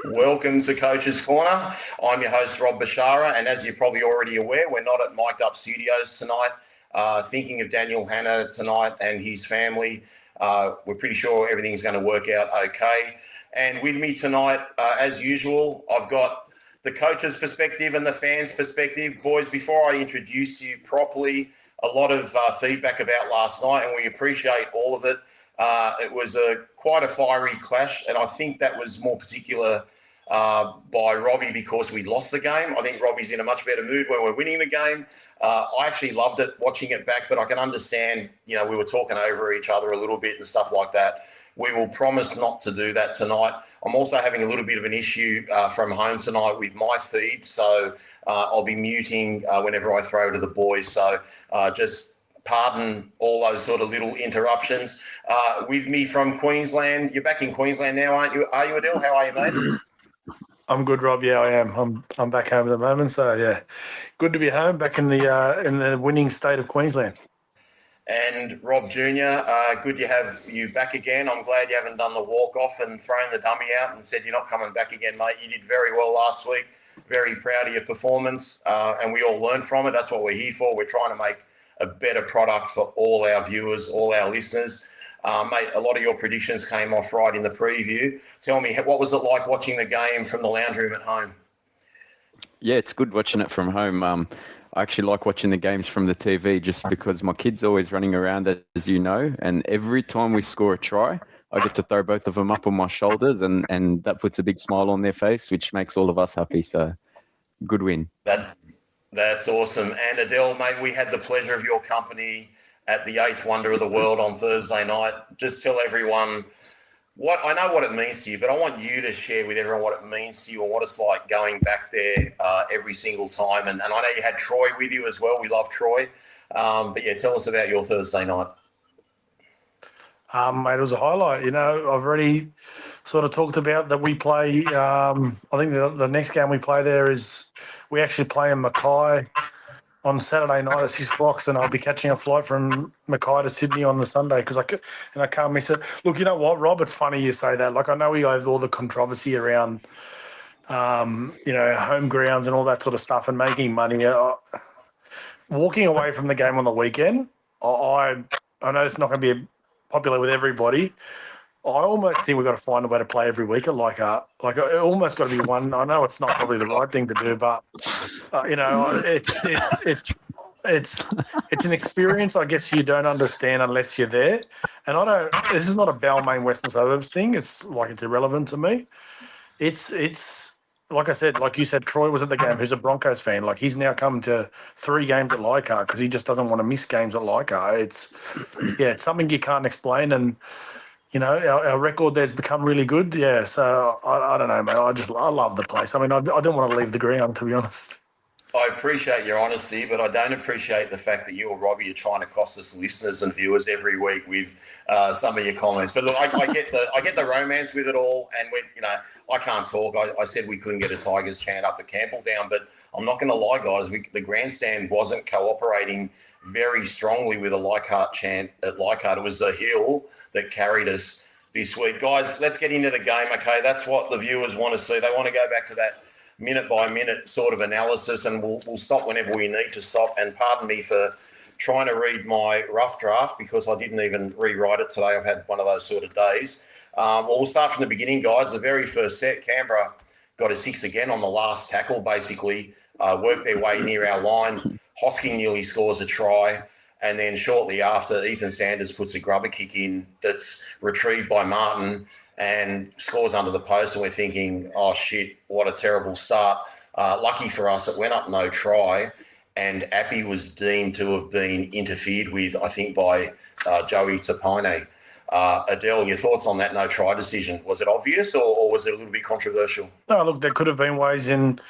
Welcome to Coach's Corner. I'm your host, Rob Bashara, and as you're probably already aware, we're not at Mic'd Up Studios tonight. Thinking of Daniel Hanna tonight and his family. We're pretty sure everything's going to work out okay. And with me tonight, as usual, I've got the coach's perspective and the fans' perspective. Boys, before I introduce you properly, a lot of feedback about last night, and we appreciate all of it. It was quite a fiery clash, and I think that was more particular by Robbie because we lost the game. I think Robbie's in a much better mood when we're winning the game. I actually loved it, watching it back, but I can understand, we were talking over each other a little bit and stuff like that. We will promise not to do that tonight. I'm also having a little bit of an issue from home tonight with my feed, so I'll be muting whenever I throw to the boys. So just pardon all those sort of little interruptions. With me from Queensland, you're back in Queensland now, aren't you? Are you, Adel? How are you, mate? I'm good, Rob. Yeah, I am. I'm back home at the moment, so yeah, good to be home, back in the winning state of Queensland. And Rob Jr., good to have you back again. I'm glad you haven't done the walk-off and thrown the dummy out and said you're not coming back again, mate. You did very well last week. Very proud of your performance, and we all learned from it. That's what we're here for. We're trying to make a better product for all our viewers, all our listeners. Mate, a lot of your predictions came off right in the preview. Tell me, what was it like watching the game from the lounge room at home? Yeah, it's good watching it from home. I actually like watching the games from the TV just because my kid's always running around, as you know, and every time we score a try, I get to throw both of them up on my shoulders, and that puts a big smile on their face, which makes all of us happy. So, good win. That's awesome. And Adel, mate, we had the pleasure of your company at the 8th Wonder of the World on Thursday night. Just tell everyone I know what it means to you, but I want you to share with everyone what it means to you and what it's like going back there every single time. And I know you had Troy with you as well. We love Troy. But yeah, tell us about your Thursday night. Mate, it was a highlight. I've already sort of talked about that we play. I think the next game we play there is we actually play in Mackay on Saturday night at 6 o'clock, and I'll be catching a flight from Mackay to Sydney on the Sunday because I can't miss it. Look, you know what, Rob? It's funny you say that. Like, I know we have all the controversy around, home grounds and all that sort of stuff and making money. Walking away from the game on the weekend, I know it's not going to be popular with everybody. I almost think we've got to find a way to play every week at Leichhardt. Like, it almost got to be one. I know it's not probably the right thing to do, but it's an experience I guess you don't understand unless you're there. And this is not a Balmain Western Suburbs thing. It's irrelevant to me. It's like I said, like you said, Troy was at the game, who's a Broncos fan. Like, he's now come to 3 games at Leichhardt because he just doesn't want to miss games at Leichhardt. It's something you can't explain. And our record there's become really good. Yeah, so I don't know, mate. I love the place. I mean, I didn't want to leave the ground, to be honest. I appreciate your honesty, but I don't appreciate the fact that you or Robbie are trying to cost us listeners and viewers every week with some of your comments. But look, I get the romance with it all, and I can't talk. I said we couldn't get a Tigers chant up at Campbelltown, but I'm not going to lie, guys. The grandstand wasn't cooperating very strongly with a Leichhardt chant at Leichhardt. It was the hill that carried us this week. Guys, let's get into the game, okay? That's what the viewers want to see. They want to go back to that minute-by-minute sort of analysis, and we'll stop whenever we need to stop. And pardon me for trying to read my rough draft because I didn't even rewrite it today. I've had one of those sort of days. We'll start from the beginning, guys. The very first set, Canberra got a 6 again on the last tackle, basically, worked their way near our line. Hosking nearly scores a try. And then shortly after, Ethan Sanders puts a grubber kick in that's retrieved by Martin and scores under the post. And we're thinking, oh, shit, what a terrible start. Lucky for us, it went up no try. And Appy was deemed to have been interfered with, I think, by Joey Tapine. Adel, your thoughts on that no try decision? Was it obvious or was it a little bit controversial? No, look, there could have been ways in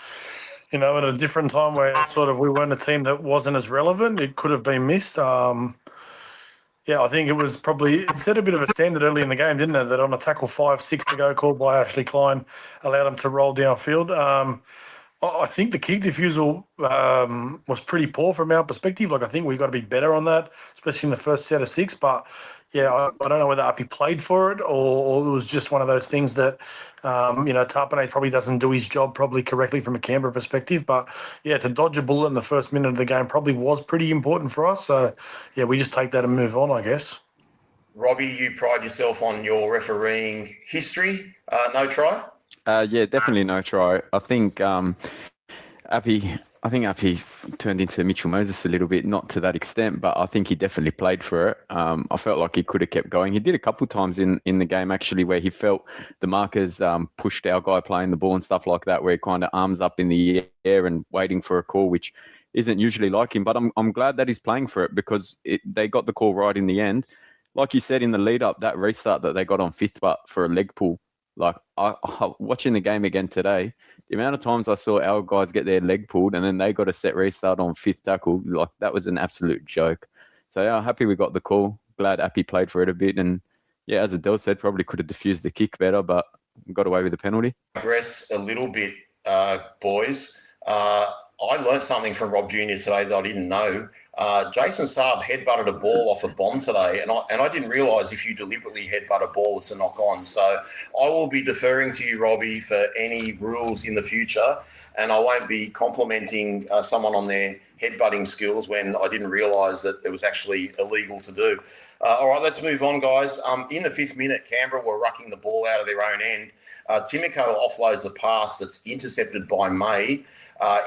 at a different time where sort of we weren't a team that wasn't as relevant. It could have been missed. I think it was probably – it set a bit of a standard early in the game, didn't it, that on a tackle 5-6 to go called by Ashley Klein allowed him to roll downfield. I think the kick defusal was pretty poor from our perspective. Like, I think we've got to be better on that, especially in the first set of 6. But, I don't know whether Uppy played for it or it was just one of those things that, Tarpanay probably doesn't do his job probably correctly from a Canberra perspective. But, to dodge a bullet in the first minute of the game probably was pretty important for us. So, we just take that and move on, I guess. Robbie, you pride yourself on your refereeing history. No try? Definitely no try. I think Appy turned into Mitchell Moses a little bit, not to that extent, but I think he definitely played for it. I felt like he could have kept going. He did a couple of times in the game, actually, where he felt the markers pushed our guy playing the ball and stuff like that, where he kind of arms up in the air and waiting for a call, which isn't usually like him. But I'm glad that he's playing for it because they got the call right in the end. Like you said in the lead up, that restart that they got on fifth but for a leg pull, like I watching the game again today, the amount of times I saw our guys get their leg pulled and then they got a set restart on fifth tackle, like that was an absolute joke. So I'm happy we got the call. Glad Appy played for it a bit. And as Adel said, probably could have diffused the kick better, but got away with the penalty. Digress a little bit, boys. I learned something from Rob Jr. today that I didn't know. Jason Saab headbutted a ball off a bomb today, and I didn't realise if you deliberately headbutt a ball, it's a knock on. So I will be deferring to you, Robbie, for any rules in the future, and I won't be complimenting someone on their headbutting skills when I didn't realise that it was actually illegal to do. All right, let's move on, guys. In the fifth minute, Canberra were rucking the ball out of their own end. Timoko offloads a pass that's intercepted by May.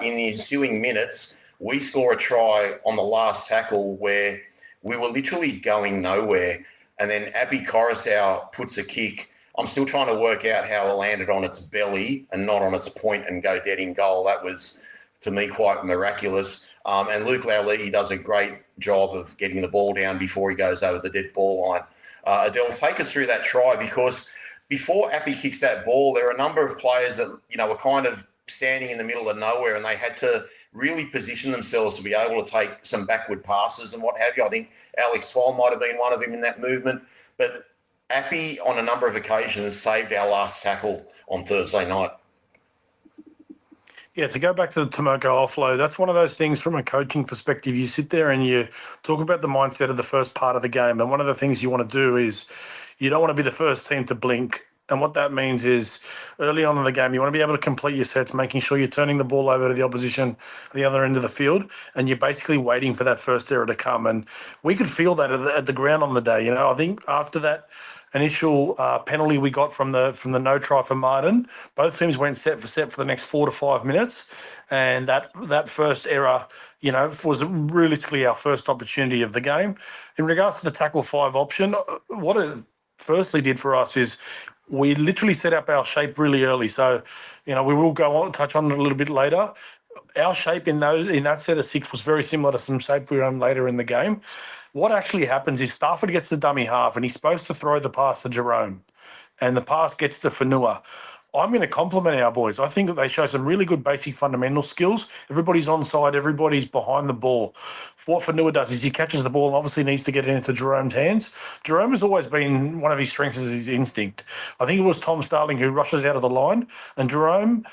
In the ensuing minutes, we score a try on the last tackle where we were literally going nowhere. And then Abby Coruscant puts a kick. I'm still trying to work out how it landed on its belly and not on its point and go dead in goal. That was, to me, quite miraculous. And Luke Lauligi does a great job of getting the ball down before he goes over the dead ball line. Adel, take us through that try, because before Appy kicks that ball, there are a number of players that, were kind of standing in the middle of nowhere, and they had to really position themselves to be able to take some backward passes and what have you. I think Alex Twal might have been one of them in that movement. But Appy, on a number of occasions, saved our last tackle on Thursday night. Yeah, to go back to the Timoko offload, that's one of those things from a coaching perspective. You sit there and you talk about the mindset of the first part of the game. And one of the things you want to do is you don't want to be the first team to blink. And what that means is early on in the game, you want to be able to complete your sets, making sure you're turning the ball over to the opposition at the other end of the field, and you're basically waiting for that first error to come. And we could feel that at the ground on the day. I think after that initial penalty we got from the no try for Martin, both teams went set for the next 4 to 5 minutes. And that first error, was realistically our first opportunity of the game. In regards to the tackle 5 option, what it firstly did for us is we literally set up our shape really early. So, we will go on touch on it a little bit later. Our shape in that set of 6 was very similar to some shape we run later in the game. What actually happens is Stafford gets the dummy half and he's supposed to throw the pass to Jerome, and the pass gets to Fanua. I'm going to compliment our boys. I think that they show some really good basic fundamental skills. Everybody's onside. Everybody's behind the ball. What Fanua does is he catches the ball and obviously needs to get it into Jerome's hands. Jerome has always been, one of his strengths is his instinct. I think it was Tom Starling who rushes out of the line, and Jerome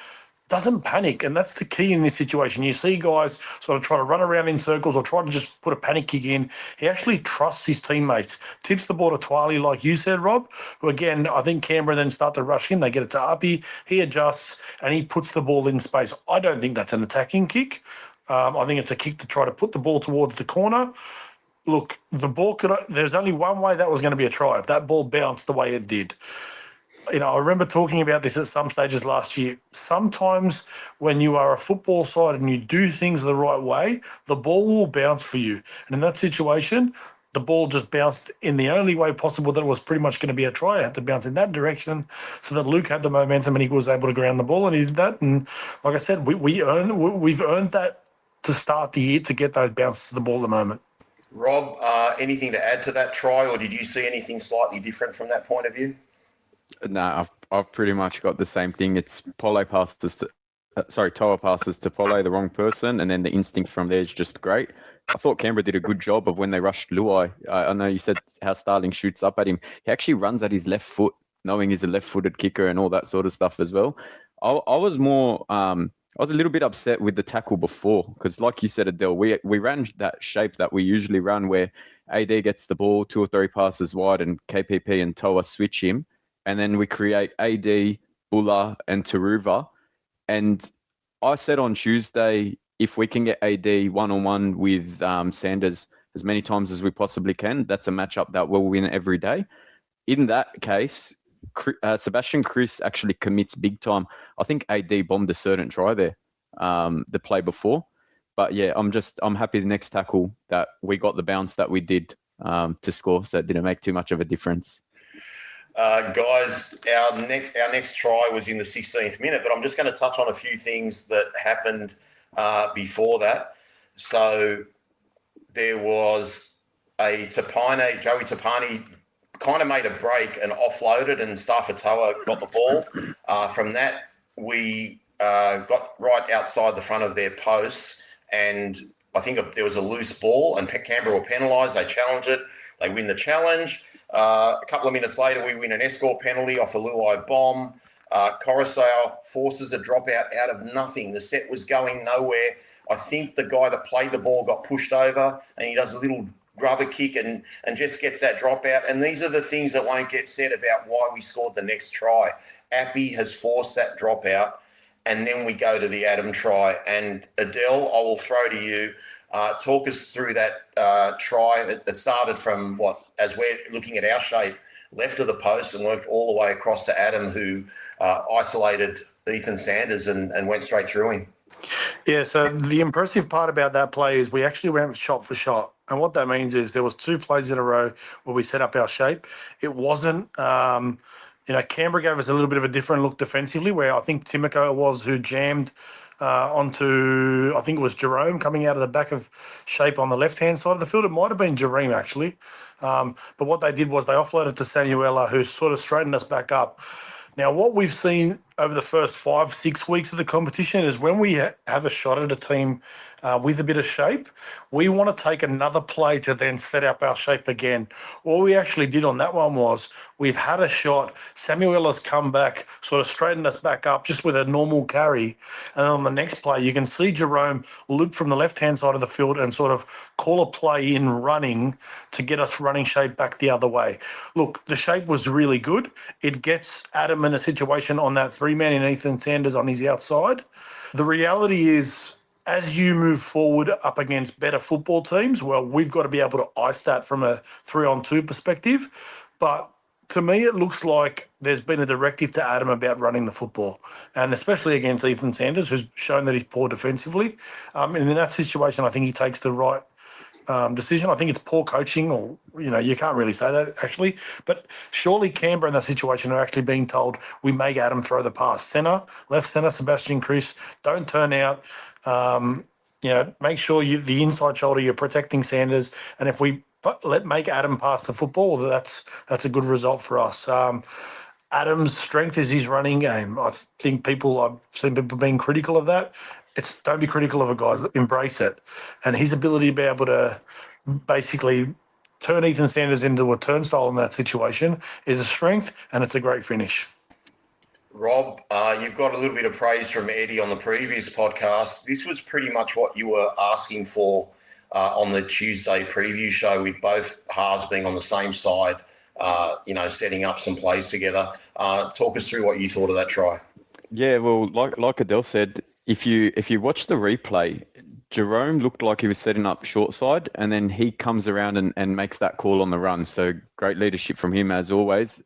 doesn't panic, and that's the key in this situation. You see guys sort of try to run around in circles or try to just put a panic kick in. He actually trusts his teammates, tips the ball to Twali, like you said, Rob, who again, I think Canberra then start to rush him. They get it to Uppy, he adjusts, and he puts the ball in space. I don't think that's an attacking kick. I think it's a kick to try to put the ball towards the corner. Look, there's only one way that was going to be a try, if that ball bounced the way it did. I remember talking about this at some stages last year. Sometimes when you are a football side and you do things the right way, the ball will bounce for you. And in that situation, the ball just bounced in the only way possible that it was pretty much going to be a try. It had to bounce in that direction so that Luke had the momentum and he was able to ground the ball, and he did that. And like I said, we've earned that to start the year to get those bounces to the ball at the moment. Rob, anything to add to that try, or did you see anything slightly different from that point of view? No, I've pretty much got the same thing. It's Toa passes to Pole, the wrong person, and then the instinct from there is just great. I thought Canberra did a good job of when they rushed Luai. I know you said how Starling shoots up at him. He actually runs at his left foot, knowing he's a left-footed kicker and all that sort of stuff as well. I was a little bit upset with the tackle before because, like you said, Adel, we ran that shape that we usually run where AD gets the ball 2 or 3 passes wide, and KPP and Toa switch him, and then we create AD, Buller, and Taruva. And I said on Tuesday, if we can get AD one-on-one with Sanders as many times as we possibly can, that's a matchup that we'll win every day. In that case, Sebastian Kris actually commits big time. I think AD bombed a certain try there, the play before. But yeah, I'm happy the next tackle that we got the bounce that we did to score, so it didn't make too much of a difference. Guys, our next try was in the 16th minute, but I'm just going to touch on a few things that happened before that. So there was Joey Tapani kind of made a break and offloaded, and Starfatoa got the ball. From that, we got right outside the front of their posts, and I think there was a loose ball, and Canberra were penalised. They challenge it. They win the challenge. A couple of minutes later, we win an escort penalty off a Luai bomb. Coruscant forces a dropout out of nothing. The set was going nowhere. I think the guy that played the ball got pushed over, and he does a little rubber kick and just gets that dropout. And these are the things that won't get said about why we scored the next try. Appy has forced that dropout, and then we go to the Adam try. And Adel, I will throw to you. Talk us through that try. It started from as we're looking at our shape, left of the post, and worked all the way across to Adam, who isolated Ethan Sanders and went straight through him. Yeah, so the impressive part about that play is we actually went shot for shot. And what that means is there was 2 plays in a row where we set up our shape. It wasn't, Canberra gave us a little bit of a different look defensively, where I think Timoko was who jammed onto, I think it was Jerome coming out of the back of shape on the left-hand side of the field. It might have been Jerome, actually. But what they did was they offloaded to Samuela, who sort of straightened us back up. Now, what we've seen over the first 5-6 weeks of the competition is when we have a shot at a team with a bit of shape, we want to take another play to then set up our shape again. What we actually did on that one was we've had a shot, Samuela's come back, sort of straightened us back up just with a normal carry. And then on the next play, you can see Jerome loop from the left-hand side of the field and sort of call a play in running to get us running shape back the other way. Look, the shape was really good. It gets Adam in a situation on that 3-man in Ethan Sanders on his outside. The reality is, as you move forward up against better football teams, well, we've got to be able to ice that from a 3-on-2 perspective. But to me, it looks like there's been a directive to Adam about running the football, and especially against Ethan Sanders, who's shown that he's poor defensively. And in that situation, I think he takes the right decision. I think it's poor coaching, or, you can't really say that, actually. But surely Canberra in that situation are actually being told, we make Adam throw the pass. Left centre, Sebastian Kris, don't turn out. Make sure the inside shoulder, you're protecting Sanders. And if we make Adam pass the football, that's a good result for us. Adam's strength is his running game. I think I've seen people being critical of that. Don't be critical of a guy, embrace it. And his ability to be able to basically turn Ethan Sanders into a turnstile in that situation is a strength, and it's a great finish. Rob, you've got a little bit of praise from Eddie on the previous podcast. This was pretty much what you were asking for on the Tuesday preview show, with both halves being on the same side, setting up some plays together. Talk us through what you thought of that try. Yeah, well, like Adel said, if you watch the replay, Jerome looked like he was setting up short side, and then he comes around and makes that call on the run. So great leadership from him, as always.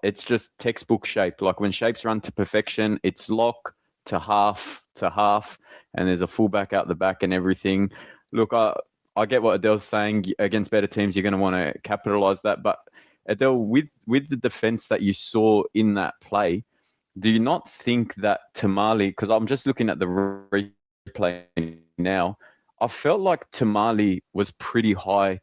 It's just textbook shape. Like when shapes run to perfection, it's lock to half, and there's a fullback out the back and everything. Look, I get what Adel's saying. Against better teams, you're going to want to capitalize that. But Adel, with the defense that you saw in that play, do you not think that Tamale, because I'm just looking at the replay now, I felt like Tamale was pretty high,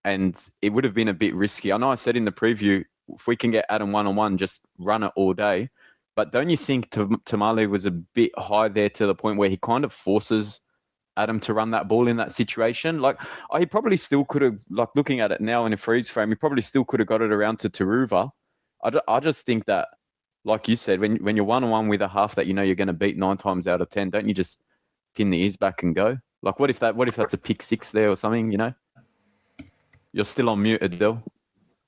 and it would have been a bit risky. I know I said in the preview, if we can get Adam one-on-one, just run it all day. But don't you think Tamale was a bit high there to the point where he kind of forces Adam to run that ball in that situation? Like, he probably still could have, like looking at it now in a freeze frame, he probably still could have got it around to Taruva. I just think that, like you said, when you're one-on-one with a half that you're going to beat 9 times out of 10, don't you just pin the ears back and go? Like, what if that's a pick 6 there or something, You're still on mute, Adel.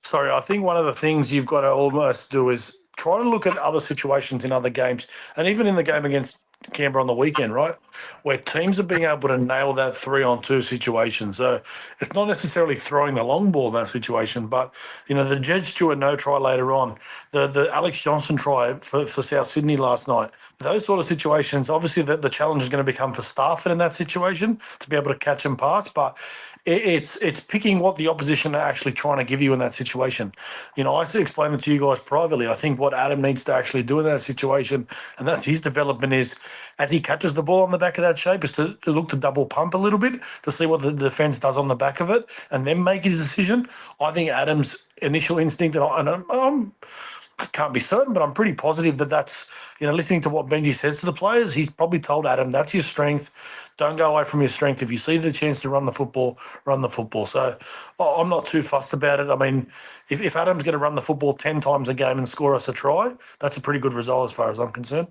Sorry, I think one of the things you've got to almost do is try to look at other situations in other games, and even in the game against Canberra on the weekend, right, where teams are being able to nail that 3-on-2 situation. So it's not necessarily throwing the long ball in that situation, but, the Jed Stewart no try later on, the Alex Johnson try for South Sydney last night, those sort of situations, obviously the challenge is going to become for Stafford in that situation to be able to catch and pass, but it's picking what the opposition are actually trying to give you in that situation. I explained it to you guys privately. I think what Adam needs to actually do in that situation, and that's his development, is as he catches the ball on the back of that shape, is to look to double pump a little bit to see what the defence does on the back of it and then make his decision. I think Adam's initial instinct, and I can't be certain, but I'm pretty positive that's, listening to what Benji says to the players, he's probably told Adam, that's your strength. Don't go away from your strength. If you see the chance to run the football, run the football. So I'm not too fussed about it. I mean, if Adam's going to run the football 10 times a game and score us a try, that's a pretty good result as far as I'm concerned.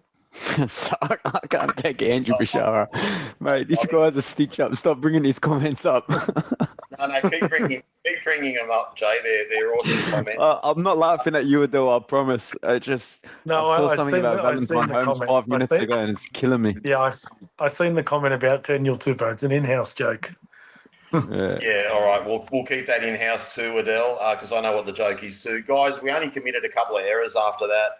I can't take Andrew Bashara. Mate, this guy's a stitch up. Stop bringing his comments up. No, keep bringing them up, Jay. They're awesome comments. I'm not laughing at you, Adel, I promise. I saw something about Valentine Holmes 5 minutes ago and it's killing me. Yeah, I seen the comment about 10-0 Tupo. It's an in-house joke. Yeah, all right. We'll keep that in-house too, Adel, because I know what the joke is too. Guys, we only committed a couple of errors after that.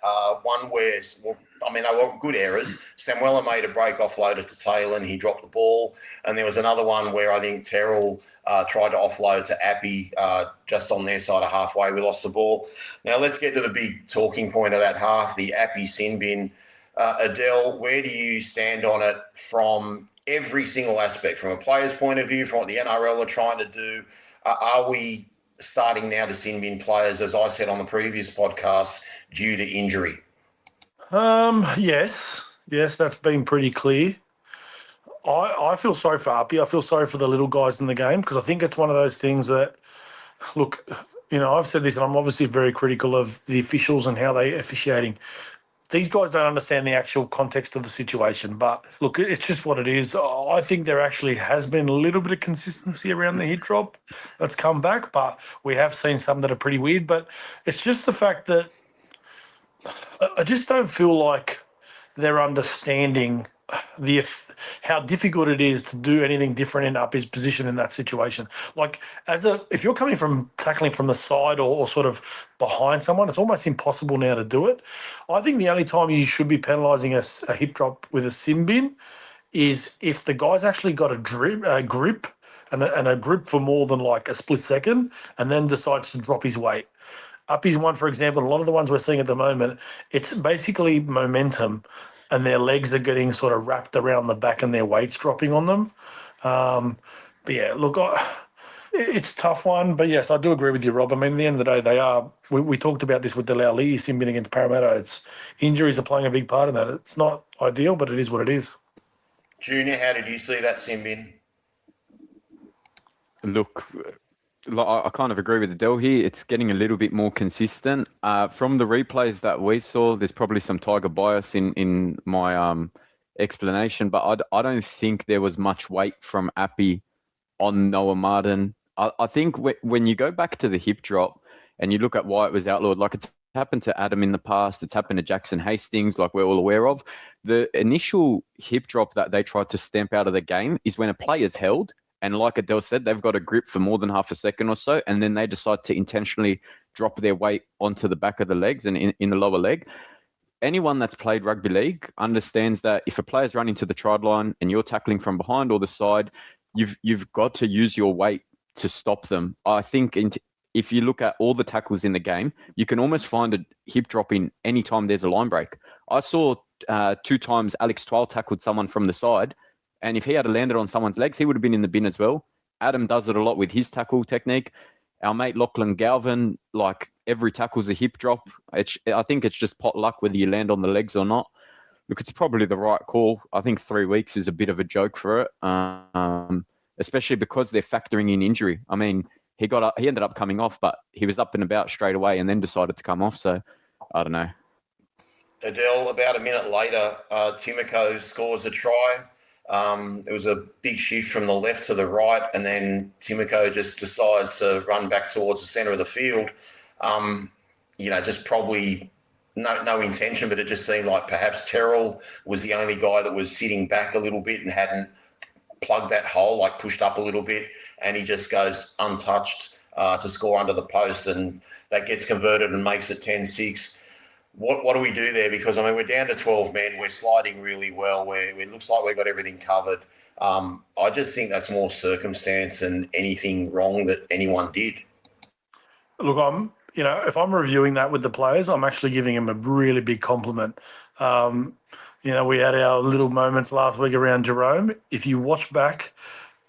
One where, they were good errors. Samuela made a break offloaded to Taylor and he dropped the ball. And there was another one where I think Terrell tried to offload to Appy just on their side of halfway. We lost the ball. Now, let's get to the big talking point of that half, the Appy sin bin. Adel, where do you stand on it from every single aspect, from a player's point of view, from what the NRL are trying to do? Are we starting now to sin bin players, as I said on the previous podcast, due to injury? Yes, that's been pretty clear. I feel sorry for Appy. I feel sorry for the little guys in the game because I think it's one of those things that, look, I've said this and I'm obviously very critical of the officials and how they're officiating. These guys don't understand the actual context of the situation, but look, it's just what it is. I think there actually has been a little bit of consistency around the hit drop that's come back, but we have seen some that are pretty weird. But it's just the fact that I just don't feel like they're understanding how difficult it is to do anything different in Uppy's position in that situation. Like, if you're coming from tackling from the side or sort of behind someone, it's almost impossible now to do it. I think the only time you should be penalising a hip drop with a sin bin is if the guy's actually got a grip and a grip for more than like a split second and then decides to drop his weight. Uppy's one, for example, a lot of the ones we're seeing at the moment, it's basically momentum and their legs are getting sort of wrapped around the back and their weight's dropping on them. But yeah, look, it's a tough one. But yes, I do agree with you, Rob. I mean, at the end of the day, we talked about this with the Lauli sin bin against Parramatta. Injuries are playing a big part in that. It's not ideal, but it is what it is. Junior, how did you see that sin bin? Look, I kind of agree with Adel here. It's getting a little bit more consistent. From the replays that we saw, there's probably some Tiger bias in my explanation, but I don't think there was much weight from Appy on Noah Martin. I think when you go back to the hip drop and you look at why it was outlawed, like it's happened to Adam in the past, it's happened to Jackson Hastings, like we're all aware of. The initial hip drop that they tried to stamp out of the game is when a player's held, and like Adel said, they've got a grip for more than half a second or so, and then they decide to intentionally drop their weight onto the back of the legs and in the lower leg. Anyone that's played rugby league understands that if a player's running to the try line and you're tackling from behind or the side, you've got to use your weight to stop them. I think if you look at all the tackles in the game, you can almost find a hip drop in any time there's a line break. I saw 2 times Alex Twal tackled someone from the side, and if he had landed on someone's legs, he would have been in the bin as well. Adam does it a lot with his tackle technique. Our mate Lachlan Galvin, like every tackle's a hip drop. I think it's just pot luck whether you land on the legs or not. Look, it's probably the right call. I think 3 weeks is a bit of a joke for it, especially because they're factoring in injury. I mean, he ended up coming off, but he was up and about straight away and then decided to come off. So I don't know. Adel, about a minute later, Timoko scores a try. There was a big shift from the left to the right, and then Timoko just decides to run back towards the centre of the field. Just probably no intention, but it just seemed like perhaps Terrell was the only guy that was sitting back a little bit and hadn't plugged that hole, like pushed up a little bit, and he just goes untouched to score under the post, and that gets converted and makes it 10-6. What do we do there? Because, we're down to 12 men. We're sliding really well. It looks like we've got everything covered. I just think that's more circumstance than anything wrong that anyone did. Look, if I'm reviewing that with the players, I'm actually giving them a really big compliment. We had our little moments last week around Jerome. If you watch back,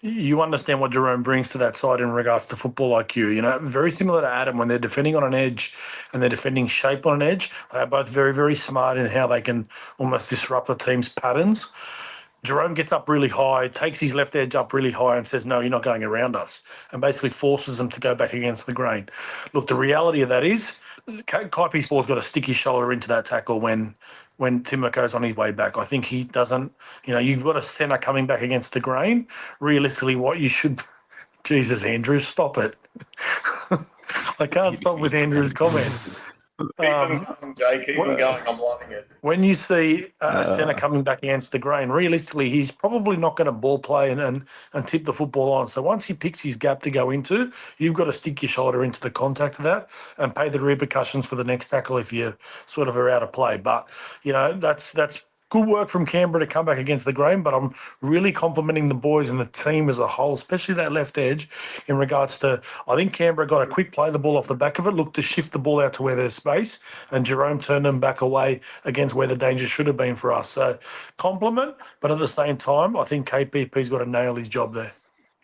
you understand what Jerome brings to that side in regards to football IQ. Very similar to Adam when they're defending on an edge and they're defending shape on an edge. They are both very, very smart in how they can almost disrupt the team's patterns. Jerome gets up really high, takes his left edge up really high and says, no, you're not going around us, and basically forces them to go back against the grain. Look, the reality of that is Kaipi's ball's got to stick his shoulder into that tackle when Timoko's on his way back. I think he doesn't, you've got a centre coming back against the grain. Realistically, what you should, Jesus, Andrew, stop it. I can't stop with Andrew's comments. Keep them going, Jay. Keep them going. I'm loving it. When you see a centre coming back against the grain, realistically, he's probably not going to ball play and tip the football on. So once he picks his gap to go into, you've got to stick your shoulder into the contact of that and pay the repercussions for the next tackle if you sort of are out of play. But, that's good work from Canberra to come back against the grain, but I'm really complimenting the boys and the team as a whole, especially that left edge, in regards to, I think Canberra got a quick play the ball off the back of it, looked to shift the ball out to where there's space, and Jerome turned them back away against where the danger should have been for us. So compliment, but at the same time, I think KPP's got to nail his job there.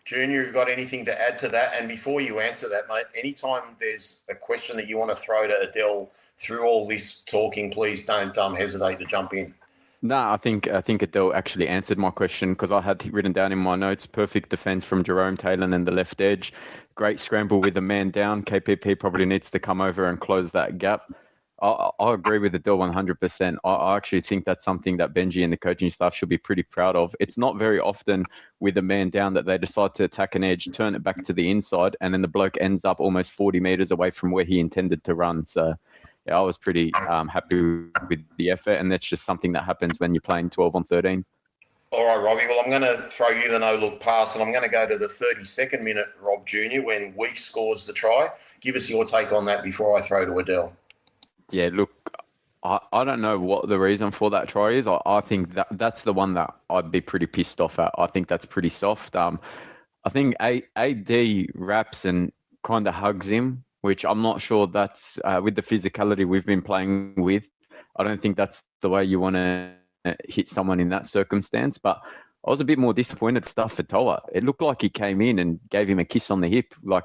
Junior, you've got anything to add to that? And before you answer that, mate, anytime there's a question that you want to throw to Adel through all this talking, please don't hesitate to jump in. No, I think Adel actually answered my question because I had written down in my notes, perfect defence from Jerome Taylor and the left edge. Great scramble with a man down. KPP probably needs to come over and close that gap. I agree with Adel 100%. I actually think that's something that Benji and the coaching staff should be pretty proud of. It's not very often with a man down that they decide to attack an edge, turn it back to the inside, and then the bloke ends up almost 40 metres away from where he intended to run. So yeah, I was pretty happy with the effort, and that's just something that happens when you're playing 12 on 13. All right, Robbie. Well, I'm going to throw you the no-look pass, and I'm going to go to the 32nd minute, Rob Jr., when Weeks scores the try. Give us your take on that before I throw to Adel. Yeah, look, I don't know what the reason for that try is. I think that's the one that I'd be pretty pissed off at. I think that's pretty soft. I think AD wraps and kind of hugs him, which I'm not sure that's with the physicality we've been playing with. I don't think that's the way you want to hit someone in that circumstance. But I was a bit more disappointed at stuff for Toa. It looked like he came in and gave him a kiss on the hip. Like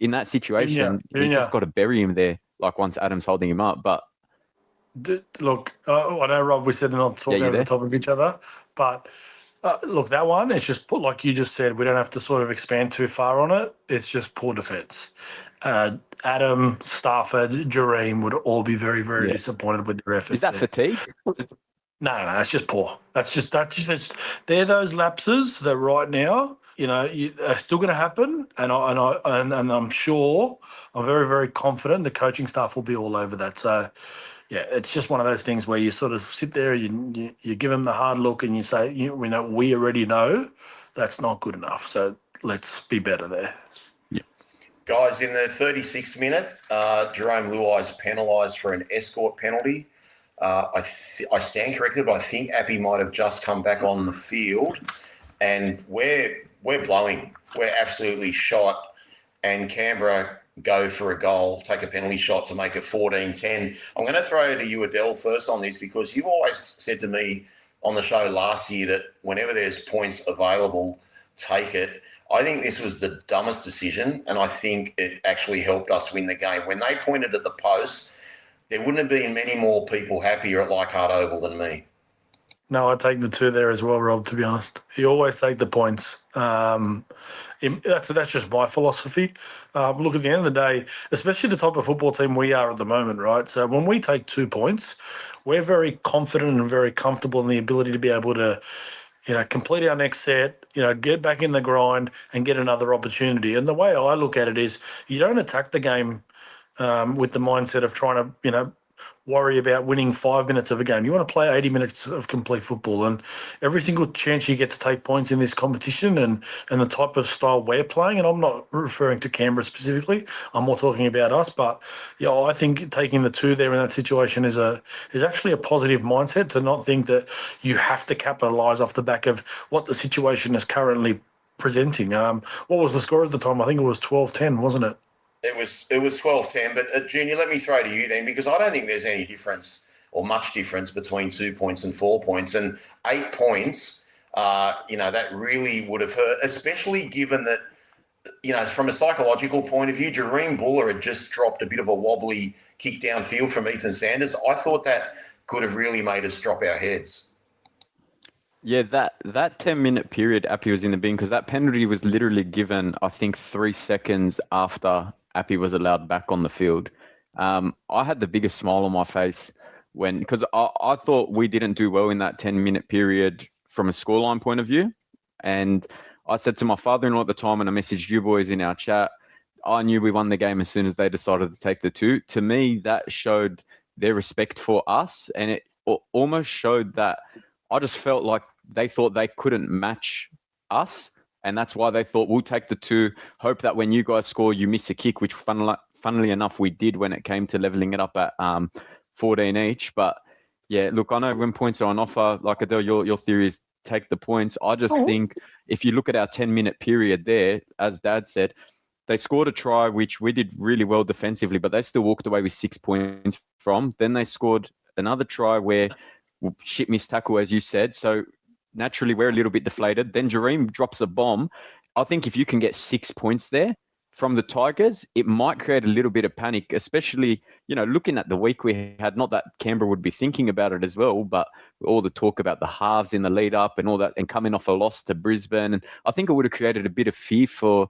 in that situation, you just got to bury him there, like once Adam's holding him up. But look, I know, Rob, we said not talking over the top of each other, but look, that one, it's just, like you just said, we don't have to sort of expand too far on it. It's just poor defence. Adam, Stafford, Jareem would all be very, very disappointed with their efforts. Is that fatigue? No, it's just poor. That's just they're those lapses that right now, are still going to happen, and I'm sure, I'm very, very confident the coaching staff will be all over that. So, yeah, it's just one of those things where you sort of sit there, you give them the hard look, and you say, we already know that's not good enough. So let's be better there. Guys, in the 36th minute, Jerome Luai's penalised for an escort penalty. I stand corrected, but I think Appy might have just come back on the field, and we're blowing. We're absolutely shot, and Canberra go for a goal, take a penalty shot to make it 14-10. I'm going to throw to you, Adel, first on this, because you've always said to me on the show last year that whenever there's points available, take it. I think this was the dumbest decision, and I think it actually helped us win the game. When they pointed at the post, there wouldn't have been many more people happier at Leichhardt Oval than me. No, I take the two there as well, Rob, to be honest. You always take the points. That's just my philosophy. Look, at the end of the day, especially the type of football team we are at the moment, right? So when we take 2 points, we're very confident and very comfortable in the ability to be able to complete our next set, get back in the grind and get another opportunity. And the way I look at it is you don't attack the game with the mindset of trying to, worry about winning 5 minutes of a game. You want to play 80 minutes of complete football, and every single chance you get to take points in this competition and the type of style we're playing, and I'm not referring to Canberra specifically, I'm more talking about us, but I think taking the 2 there in that situation is actually a positive mindset, to not think that you have to capitalise off the back of what the situation is currently presenting. What was the score at the time? I think it was 12-10, wasn't it? It was 12-10, but Junior, let me throw to you then, because I don't think there's any difference or much difference between 2 points and 4 points, and 8 points. That really would have hurt, especially given that, from a psychological point of view, Jareem Buller had just dropped a bit of a wobbly kick downfield from Ethan Sanders. I thought that could have really made us drop our heads. Yeah, that 10-minute period Appy was in the bin, because that penalty was literally given, I think, 3 seconds after Appy was allowed back on the field. I had the biggest smile on my face because I thought we didn't do well in that 10-minute period from a scoreline point of view. And I said to my father-in-law at the time, and I messaged you boys in our chat, I knew we won the game as soon as they decided to take the 2. To me, that showed their respect for us, and it almost showed that I just felt like they thought they couldn't match us, and that's why they thought we'll take the 2, hope that when you guys score, you miss a kick, which funnily enough, we did when it came to leveling it up at 14 each. But yeah, look, I know when points are on offer, like Adel, your theory is take the points. I just think if you look at our 10-minute period there, as Dad said, they scored a try, which we did really well defensively, but they still walked away with 6 points from. Then they scored another try where shit missed tackle, as you said. So naturally, we're a little bit deflated. Then Jareem drops a bomb. I think if you can get 6 points there from the Tigers, it might create a little bit of panic, especially, looking at the week we had. Not that Canberra would be thinking about it as well, but all the talk about the halves in the lead up and all that, and coming off a loss to Brisbane. And I think it would have created a bit of fear for,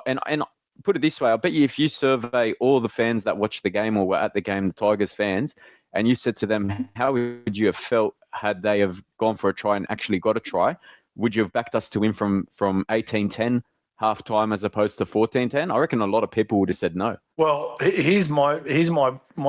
and put it this way, I bet you if you survey all the fans that watched the game or were at the game, the Tigers fans, and you said to them, how would you have felt had they have gone for a try and actually got a try? Would you have backed us to win from 18-10 half time as opposed to 14-10? I reckon a lot of people would have said no. Well, here's my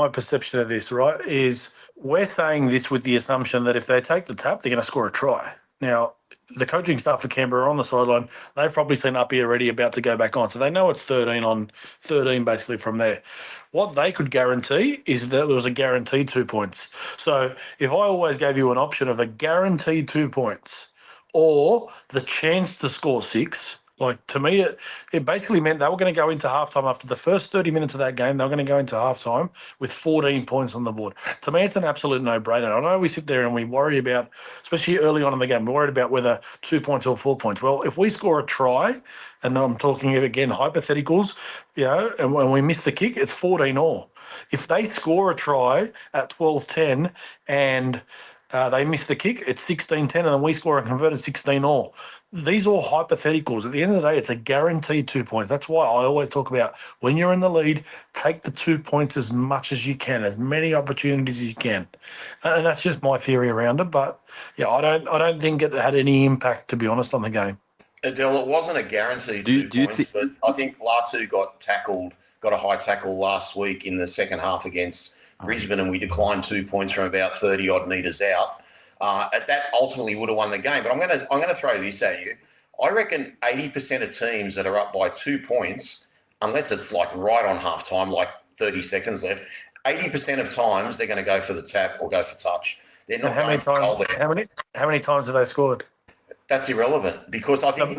perception of this, right, is we're saying this with the assumption that if they take the tap, they're going to score a try. Now, the coaching staff for Canberra are on the sideline. They've probably seen Uppy already about to go back on. So they know it's 13 on 13 basically from there. What they could guarantee is that there was a guaranteed 2 points. So if I always gave you an option of a guaranteed 2 points or the chance to score 6, like to me, it basically meant they were going to go into halftime after the first 30 minutes of that game. They were going to go into halftime with 14 points on the board. To me, it's an absolute no-brainer. I know we sit there and we worry about, especially early on in the game, we're worried about whether 2 points or 4 points. Well, if we score a try, and I'm talking again hypotheticals, and when we miss the kick, it's 14 all. If they score a try at 12-10 and they miss the kick, it's 16-10, and then we score a converted 16 all. These are all hypotheticals. At the end of the day, it's a guaranteed 2 points. That's why I always talk about when you're in the lead, take the 2 points as much as you can, as many opportunities as you can. And that's just my theory around it. But yeah, I don't think it had any impact, to be honest, on the game. Adel, it wasn't a guaranteed 2 points, but I think Latu got a high tackle last week in the second half against Brisbane, and we declined 2 points from about 30-odd metres out. That ultimately would have won the game. But I'm going to throw this at you. I reckon 80% of teams that are up by 2 points, unless it's like right on halftime, like 30 seconds left, 80% of times they're going to go for the tap or go for touch. They're not how many times have they scored? That's irrelevant, because I think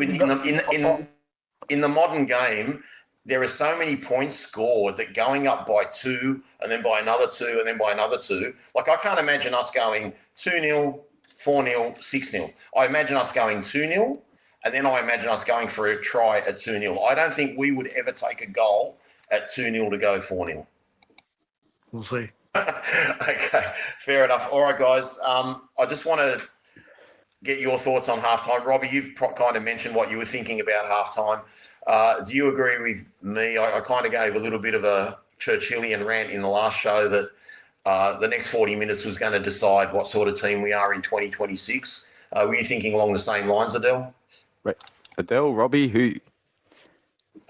in the modern game, there are so many points scored that going up by 2 and then by another 2 and then by another 2, like I can't imagine us going 2-0, 4-0, 6-0. I imagine us going 2-0, and then I imagine us going for a try at 2-0. I don't think we would ever take a goal at 2-0 to go 4-0. We'll see. Okay, fair enough. All right, guys. I just want to get your thoughts on halftime. Robbie, you've kind of mentioned what you were thinking about halftime. Do you agree with me? I kind of gave a little bit of a Churchillian rant in the last show that the next 40 minutes was going to decide what sort of team we are in 2026. Were you thinking along the same lines, Adel? Right. Adel, Robbie, who?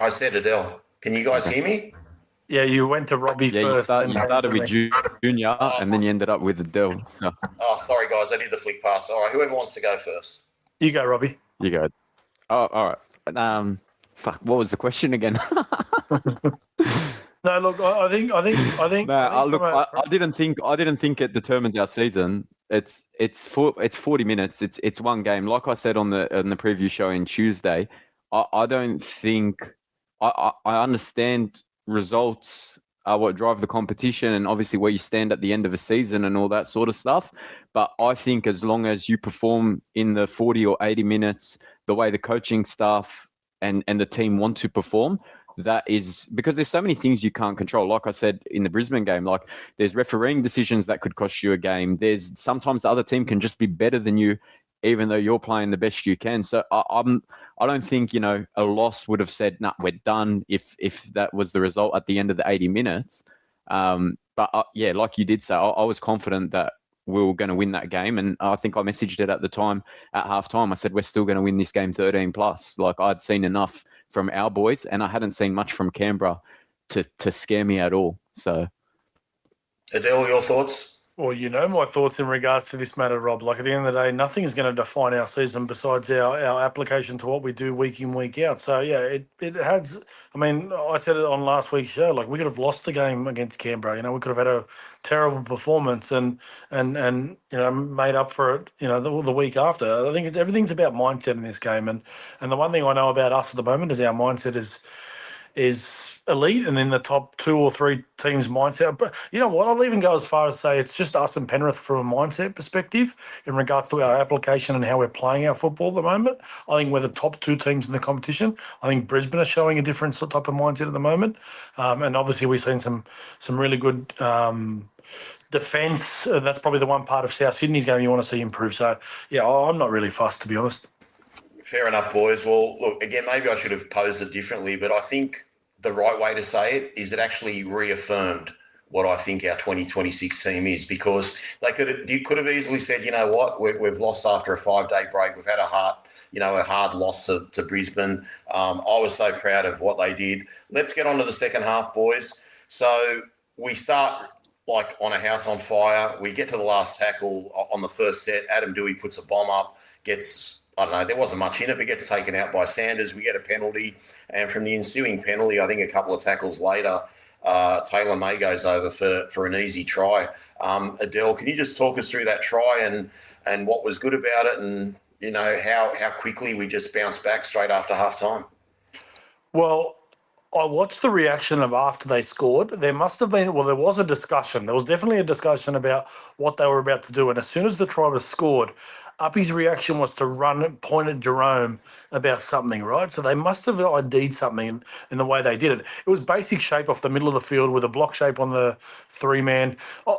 I said Adel. Can you guys Okay. hear me? Yeah, you went to Robbie Yeah, first. you started with Junior, and then you ended up with Adel. So Oh, sorry, guys. I did the flick pass. All right, whoever wants to go first. You go, Robbie. you go. Oh, all right. Fuck. What was the question again? No, look, I think. No, I think I didn't think it determines our season. It's 40 minutes. It's one game. Like I said on the preview show in Tuesday, I don't think I understand results are what drive the competition, and obviously where you stand at the end of a season and all that sort of stuff. But I think as long as you perform in the 40 or 80 minutes, the way the coaching staff and the team want to perform, that is because there's so many things you can't control. Like I said in the Brisbane game, like there's refereeing decisions that could cost you a game. There's sometimes the other team can just be better than you, even though you're playing the best you can. So I don't think, a loss would have said, nah, we're done if that was the result at the end of the 80 minutes. But yeah, like you did say, I was confident that we were going to win that game. And I think I messaged it at the time at halftime. I said, we're still going to win this game 13 plus. Like I'd seen enough from our boys, and I hadn't seen much from Canberra to scare me at all. So, Adel, your thoughts? Well, my thoughts in regards to this matter, Rob. Like at the end of the day, nothing is going to define our season besides our application to what we do week in, week out. So yeah, it has. I mean, I said it on last week's show. Like we could have lost the game against Canberra. We could have had a terrible performance and made up for it. The week after. I think everything's about mindset in this game. And the one thing I know about us at the moment is our mindset is elite and in the top 2 or 3 teams' mindset. But you know what? I'll even go as far as say it's just us and Penrith from a mindset perspective in regards to our application and how we're playing our football at the moment. I think we're the top 2 teams in the competition. I think Brisbane are showing a different type of mindset at the moment. And obviously we've seen some really good defence. That's probably the one part of South Sydney's game you want to see improve. So, yeah, I'm not really fussed, to be honest. Fair enough, boys. Well, look, again, maybe I should have posed it differently, but I think the right way to say it is it actually reaffirmed what I think our 2026 team is, because you could have easily said, you know what, we've lost after a 5-day break. We've had a hard loss to Brisbane. I was so proud of what they did. Let's get on to the second half, boys. So we start like on a house on fire. We get to the last tackle on the first set. Adam Dewey puts a bomb up, I don't know, there wasn't much in it, but gets taken out by Sanders. We get a penalty, and from the ensuing penalty, I think a couple of tackles later, Taylor May goes over for an easy try. Adel, can you just talk us through that try and what was good about it, and how quickly we just bounced back straight after half time? Well, I watched the reaction of after they scored. There must have been, there was a discussion. There was definitely a discussion about what they were about to do. And as soon as the try was scored, Uppy's reaction was to run and point at Jerome about something, right? So they must have ID'd something in the way they did it. It was basic shape off the middle of the field with a block shape on the 3-man.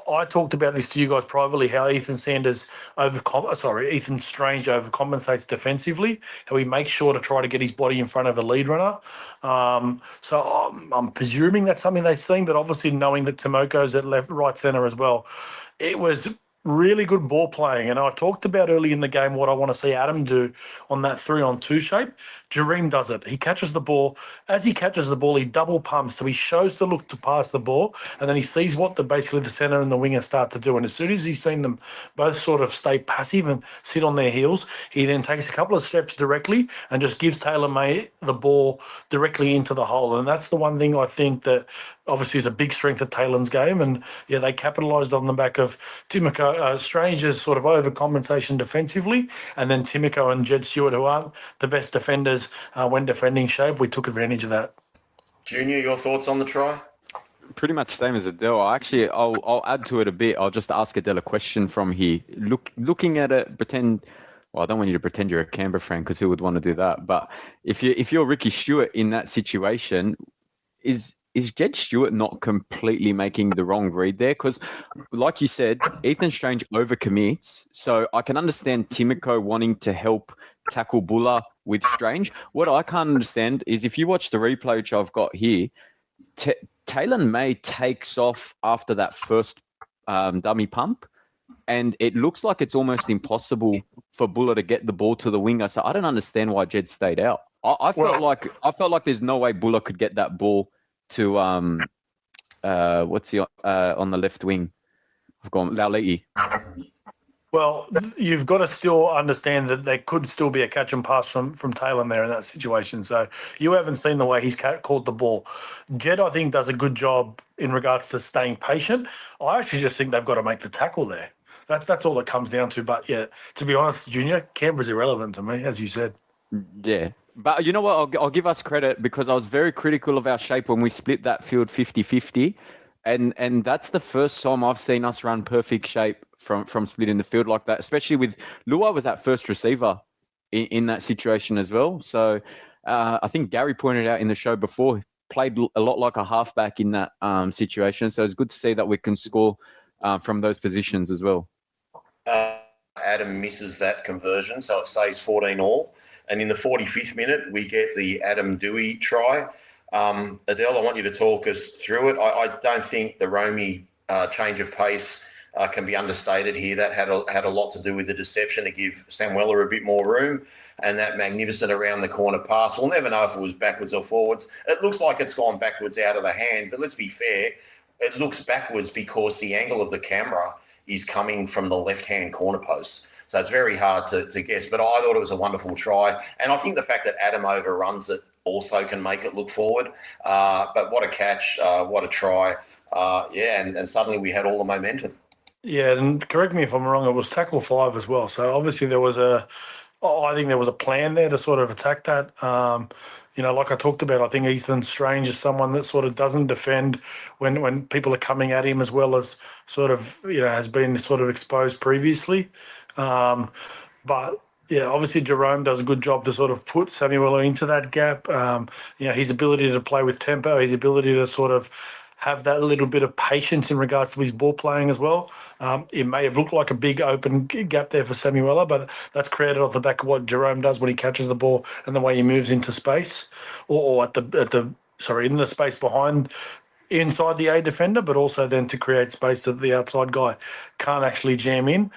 I talked about this to you guys privately, how Ethan Strange overcompensates defensively, how he makes sure to try to get his body in front of a lead runner. So I'm presuming that's something they've seen, but obviously knowing that Timoko's at right centre as well, it was really good ball playing. And I talked about early in the game what I want to see Adam do on that 3-on-2 shape. Jareem does it. He catches the ball. As he catches the ball, he double pumps. So he shows the look to pass the ball, and then he sees what basically the centre and the winger start to do. And as soon as he's seen them both sort of stay passive and sit on their heels, he then takes a couple of steps directly and just gives Taylor May the ball directly into the hole. And that's the one thing I think that obviously is a big strength of Taylor's game. And yeah, they capitalised on the back of Timoko, Strange's sort of overcompensation defensively, and then Timoko and Jed Stewart, who aren't the best defenders when defending shape. We took advantage of that. Junior, your thoughts on the try? Pretty much same as Adel. I'll add to it a bit. I'll just ask Adel a question from here. Looking at it, I don't want you to pretend you're a Canberra fan, because who would want to do that? But if you're Ricky Stewart in that situation, is Jed Stewart not completely making the wrong read there? Because, like you said, Ethan Strange overcommits. So I can understand Timoko wanting to help tackle Buller with Strange. What I can't understand is if you watch the replay, which I've got here, Taylor May takes off after that first dummy pump. and it looks like it's almost impossible for Buller to get the ball to the winger. So I don't understand why Jed stayed out. I felt like there's no way Buller could get that ball to what's he on the left wing? I've gone Lauliti. Well, you've got to still understand that there could still be a catch and pass from Taylor there in that situation. So you haven't seen the way he's caught the ball. Jed, I think, does a good job in regards to staying patient. I actually just think they've got to make the tackle there. That's all it comes down to. But, yeah, to be honest, Junior, Canberra's irrelevant to me, as you said. Yeah. But you know what? I'll give us credit because I was very critical of our shape when we split that field 50-50. And that's the first time I've seen us run perfect shape from splitting the field like that, especially with Lua was that first receiver in that situation as well. So I think Gary pointed out in the show before, played a lot like a halfback in that situation. So it's good to see that we can score from those positions as well. Adam misses that conversion, so it stays 14-all. And in the 45th minute, we get the Adam Dewey try. Adel, I want you to talk us through it. I don't think the Romy change of pace can be understated here. That had a lot to do with the deception to give Samuela a bit more room, and that magnificent around the corner pass. We'll never know if it was backwards or forwards. It looks like it's gone backwards out of the hand, but let's be fair. It looks backwards because the angle of the camera is coming from the left-hand corner post. So it's very hard to guess, but I thought it was a wonderful try. And I think the fact that Adam overruns it also can make it look forward. But what a catch, what a try. And suddenly we had all the momentum. Yeah, and correct me if I'm wrong, it was tackle 5 as well. So obviously I think there was a plan there to sort of attack that. Like I talked about, I think Ethan Strange is someone that sort of doesn't defend when people are coming at him, as well as sort of, has been sort of exposed previously. But yeah, obviously Jerome does a good job to sort of put Samuela into that gap. His ability to play with tempo, his ability to sort of have that little bit of patience in regards to his ball playing as well. It may have looked like a big open gap there for Samuela, but that's created off the back of what Jerome does when he catches the ball and the way he moves into space, or in the space behind inside the A defender, but also then to create space that the outside guy can't actually jam in.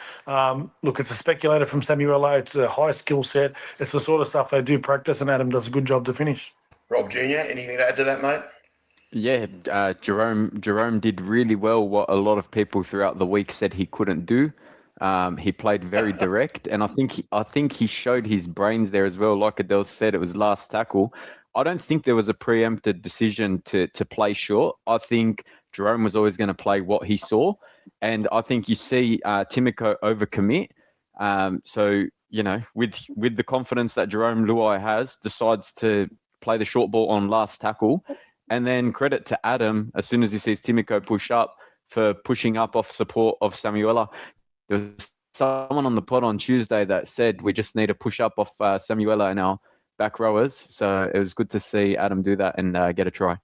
Look, it's a speculator from Samuela. It's a high skill set. It's the sort of stuff they do practice, and Adam does a good job to finish. Rob Jr., anything to add to that, mate? Yeah, Jerome did really well what a lot of people throughout the week said he couldn't do. He played very direct, and I think he showed his brains there as well. Like Adel said, it was last tackle. I don't think there was a preempted decision to play short. I think Jerome was always going to play what he saw, and I think you see Timoko overcommit. So with the confidence that Jerome Luai has, decides to play the short ball on last tackle. And then credit to Adam, as soon as he sees Timoko push up, for pushing up off support of Samuela. There was someone on the pod on Tuesday that said we just need to push up off Samuela and our back rowers. So it was good to see Adam do that and get a try.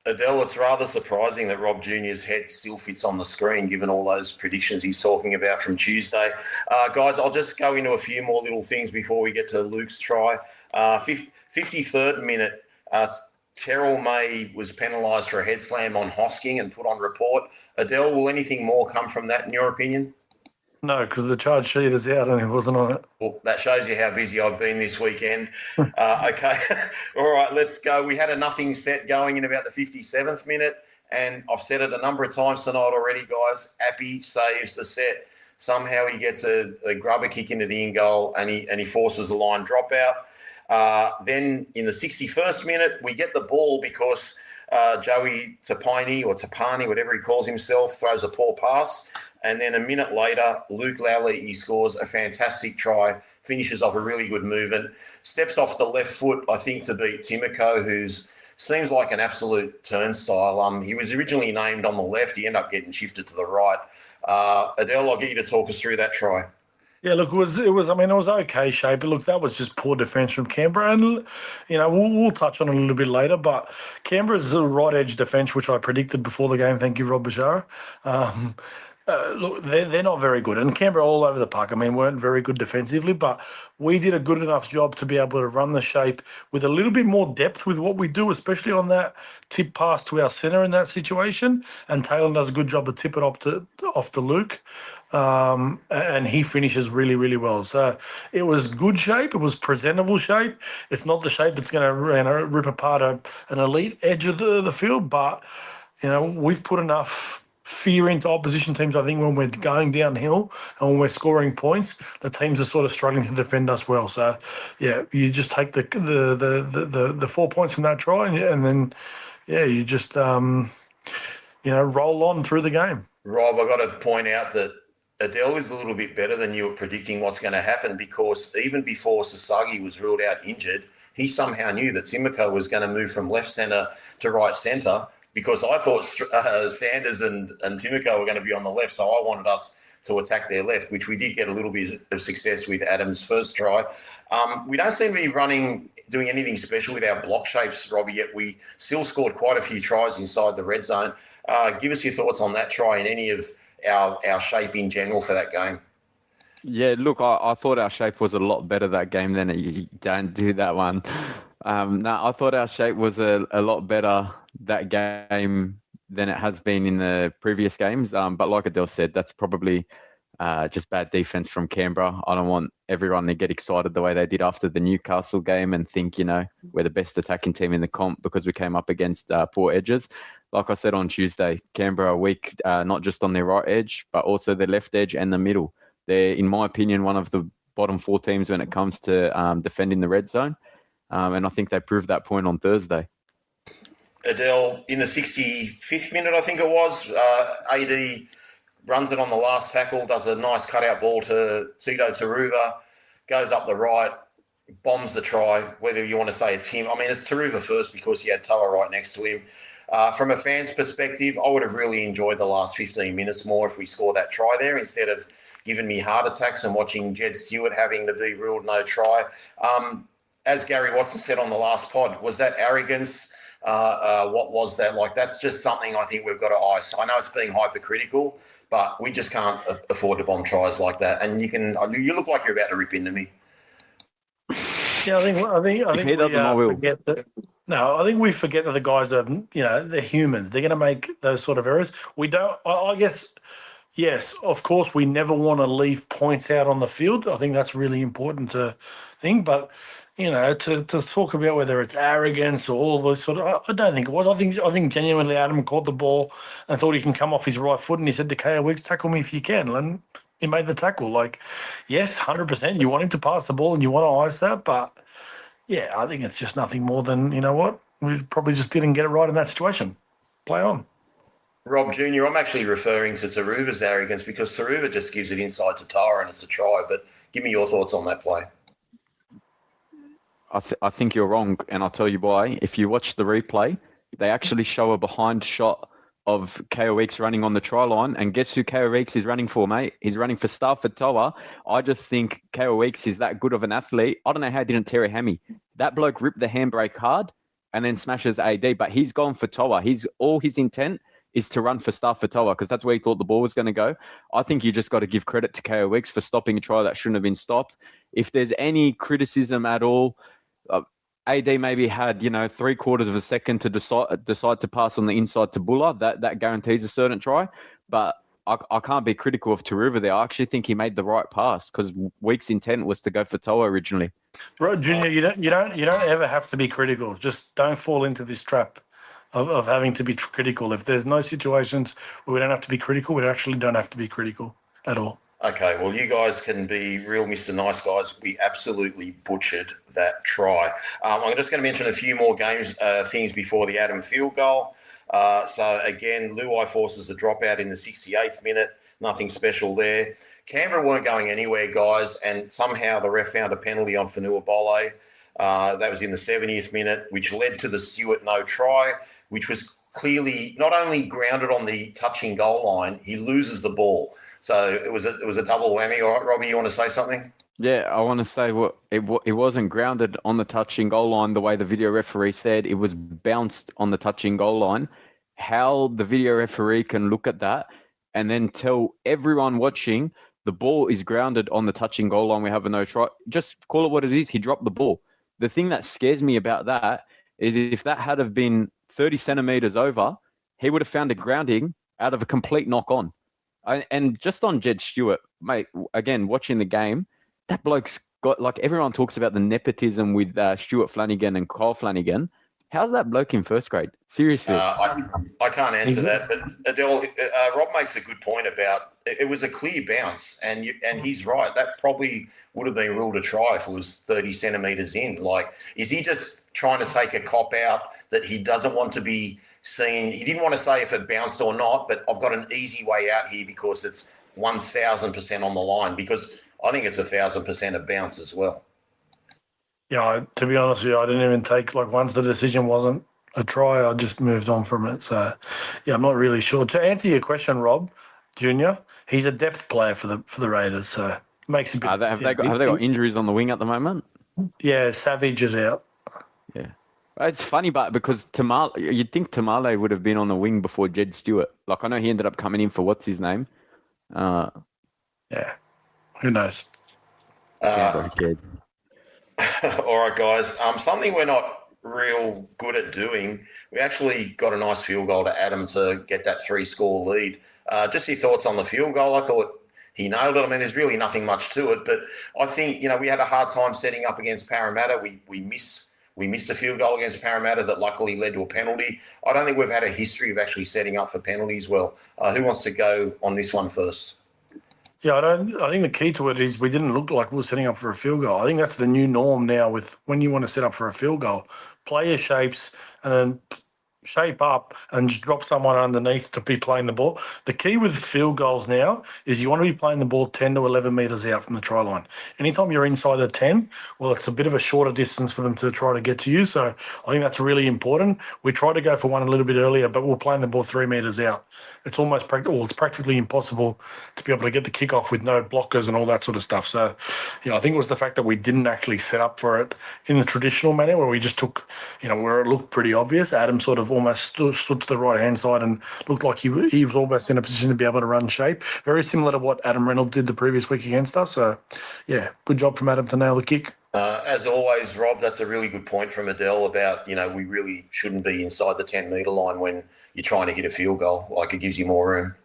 Adel, it's rather surprising that Rob Jr.'s head still fits on the screen, given all those predictions he's talking about from Tuesday. Guys, I'll just go into a few more little things before we get to Luke's try. 53rd minute, Terrell May was penalised for a head slam on Hosking and put on report. Adel, will anything more come from that, in your opinion? No, because the charge sheet is out and he wasn't on it. Well, that shows you how busy I've been this weekend. Okay. All right, let's go. We had a nothing set going in about the 57th minute, and I've said it a number of times tonight already, guys. Appy saves the set. Somehow he gets a grubber kick into the in goal and he forces a line dropout. Then in the 61st minute, we get the ball because Joey Tapani, whatever he calls himself, throws a poor pass. And then a minute later, Luke Lowley scores a fantastic try, finishes off a really good movement, steps off the left foot, I think, to beat Timoko, who seems like an absolute turnstile. He was originally named on the left. He ended up getting shifted to the right. Adel, I'll get you to talk us through that try. Yeah, look, it was okay shape, but look, that was just poor defence from Canberra, and we'll touch on it a little bit later. But Canberra's right edge defence, which I predicted before the game. Thank you, Rob Bashara. Look, they're not very good. And Canberra all over the park, I mean, weren't very good defensively, but we did a good enough job to be able to run the shape with a little bit more depth with what we do, especially on that tip pass to our centre in that situation. And Taylor does a good job to tip it off to Luke. And he finishes really, really well. So it was good shape. It was presentable shape. It's not the shape that's going to rip apart an elite edge of the field, but we've put enough fear into opposition teams. I think when we're going downhill and when we're scoring points, the teams are sort of struggling to defend us well. So, yeah, you just take the 4 points from that try, and then, you just roll on through the game. Rob, I've got to point out that Adel is a little bit better than you at predicting what's going to happen, because even before Sasagi was ruled out injured, he somehow knew that Timoko was going to move from left centre to right centre, because I thought Sanders and Timoko were going to be on the left, so I wanted us to attack their left, which we did get a little bit of success with Adam's first try. We don't seem to be doing anything special with our block shapes, Robbie, yet we still scored quite a few tries inside the red zone. Give us your thoughts on that try and any of our shape in general for that game. Yeah, look, I thought our shape was a lot better that game than you don't do that one. I thought our shape was a lot better that game than it has been in the previous games. But like Adel said, that's probably just bad defense from Canberra. I don't want everyone to get excited the way they did after the Newcastle game and think, we're the best attacking team in the comp because we came up against poor edges. Like I said on Tuesday, Canberra are weak, not just on their right edge, but also their left edge and the middle. They're, in my opinion, one of the bottom 4 teams when it comes to defending the red zone. And I think they proved that point on Thursday. Adel, in the 65th minute, I think it was, AD runs it on the last tackle, does a nice cutout ball to Tito Taruva, goes up the right, bombs the try, whether you want to say it's him. I mean, it's Taruva first because he had Toa right next to him. From a fan's perspective, I would have really enjoyed the last 15 minutes more if we scored that try there instead of giving me heart attacks and watching Jed Stewart having to be ruled no try. As Gary Watson said on the last pod, was that arrogance? What was that? Like, that's just something I think we've got to ice. I know it's being hypercritical, but we just can't afford to bomb tries like that. And you look like you're about to rip into me. Yeah, I think he doesn't, I will. Forget that. No, I think we forget that the guys are, they're humans. They're going to make those sort of errors. We don't. I guess. Yes, of course, we never want to leave points out on the field. I think that's really important to think. But to talk about whether it's arrogance or all those sort of, I don't think it was. I think genuinely Adam caught the ball and thought he can come off his right foot, and he said to KO Wicks, "Tackle me if you can." And he made the tackle. Like, yes, 100%. You want him to pass the ball and you want to ice that, but yeah, I think it's just nothing more than we probably just didn't get it right in that situation. Play on. Rob Jr., I'm actually referring to Taruva's arrogance because Taruva just gives it inside to Tara and it's a try. But give me your thoughts on that play. I think you're wrong, and I'll tell you why. If you watch the replay, they actually show a behind shot of KO Weeks running on the try line, and guess who KO Weeks is running for, mate? He's running for Stafford Toa. I just think KO Weeks is that good of an athlete. I don't know how he didn't tear a hammy. That bloke ripped the handbrake hard and then smashes AD, but he's gone for Toa. All his intent is to run for Stafford Toa because that's where he thought the ball was going to go. I think you just got to give credit to KO Weeks for stopping a try that shouldn't have been stopped. If there's any criticism at all, AD maybe had 3/4 of a second to decide to pass on the inside to Buller. That guarantees a certain try, but I can't be critical of Taruva there. I actually think he made the right pass because Weeks' intent was to go for Toa originally. Right, Junior, you don't ever have to be critical. Just don't fall into this trap of having to be critical. If there's no situations where we don't have to be critical, we actually don't have to be critical at all. Okay, well, you guys can be real Mr. Nice Guys. We absolutely butchered that try. I'm just going to mention a few more things before the Adam field goal. So, again, Luai forces a dropout in the 68th minute. Nothing special there. Canberra weren't going anywhere, guys, and somehow the ref found a penalty on Fanua Bole. That was in the 70th minute, which led to the Stewart no try, which was clearly not only grounded on the touching goal line, he loses the ball. So it was a double whammy. All right, Robbie, you want to say something? Yeah, I want to say it wasn't grounded on the touching goal line the way the video referee said. It was bounced on the touching goal line. How the video referee can look at that and then tell everyone watching the ball is grounded on the touching goal line. We have a no try. Just call it what it is. He dropped the ball. The thing that scares me about that is if that had have been 30 centimetres over, he would have found a grounding out of a complete knock on. And just on Jed Stewart, mate, again, watching the game, that bloke's got, like, everyone talks about the nepotism with Stuart Flanagan and Kyle Flanagan. How's that bloke in first grade? Seriously. I can't answer that, but Adel, Rob makes a good point about it was a clear bounce, and he's right. That probably would have been ruled a try if it was 30 centimetres in. Like, is he just trying to take a cop out that he doesn't want to be seen? He didn't want to say if it bounced or not, but I've got an easy way out here because it's 1,000% on the line, because I think it's 1,000% a bounce as well. Yeah, to be honest with you, I didn't even take, like, once the decision wasn't a try, I just moved on from it. So, yeah, I'm not really sure. To answer your question, Rob Junior, he's a depth player for the Raiders, so it makes it. Have they got injuries on the wing at the moment? Yeah, Savage is out. Yeah, it's funny, but because you'd think Tamale would have been on the wing before Jed Stewart. Like, I know he ended up coming in for what's his name. Yeah, who knows? All right, guys. Something we're not real good at doing. We actually got a nice field goal to Adam to get that 3-score lead. Just your thoughts on the field goal. I thought he nailed it. I mean, there's really nothing much to it, but I think, we had a hard time setting up against Parramatta. We missed a field goal against Parramatta that luckily led to a penalty. I don't think we've had a history of actually setting up for penalties well. Who wants to go on this one first? Yeah, I think the key to it is we didn't look like we were setting up for a field goal. I think that's the new norm now with when you want to set up for a field goal. Play your shapes and then shape up and just drop someone underneath to be playing the ball. The key with field goals now is you want to be playing the ball 10 to 11 metres out from the try line. Anytime you're inside the 10, well, it's a bit of a shorter distance for them to try to get to you. So I think that's really important. We tried to go for one a little bit earlier, but we're playing the ball 3 metres out. It's almost it's practically impossible to be able to get the kickoff with no blockers and all that sort of stuff. So, yeah, I think it was the fact that we didn't actually set up for it in the traditional manner where we just took, where it looked pretty obvious. Adam sort of almost stood to the right-hand side and looked like he was almost in a position to be able to run shape. Very similar to what Adam Reynolds did the previous week against us. So, yeah, good job from Adam to nail the kick. As always, Rob, that's a really good point from Adel about, we really shouldn't be inside the 10-metre line when you're trying to hit a field goal. Like, it gives you more room.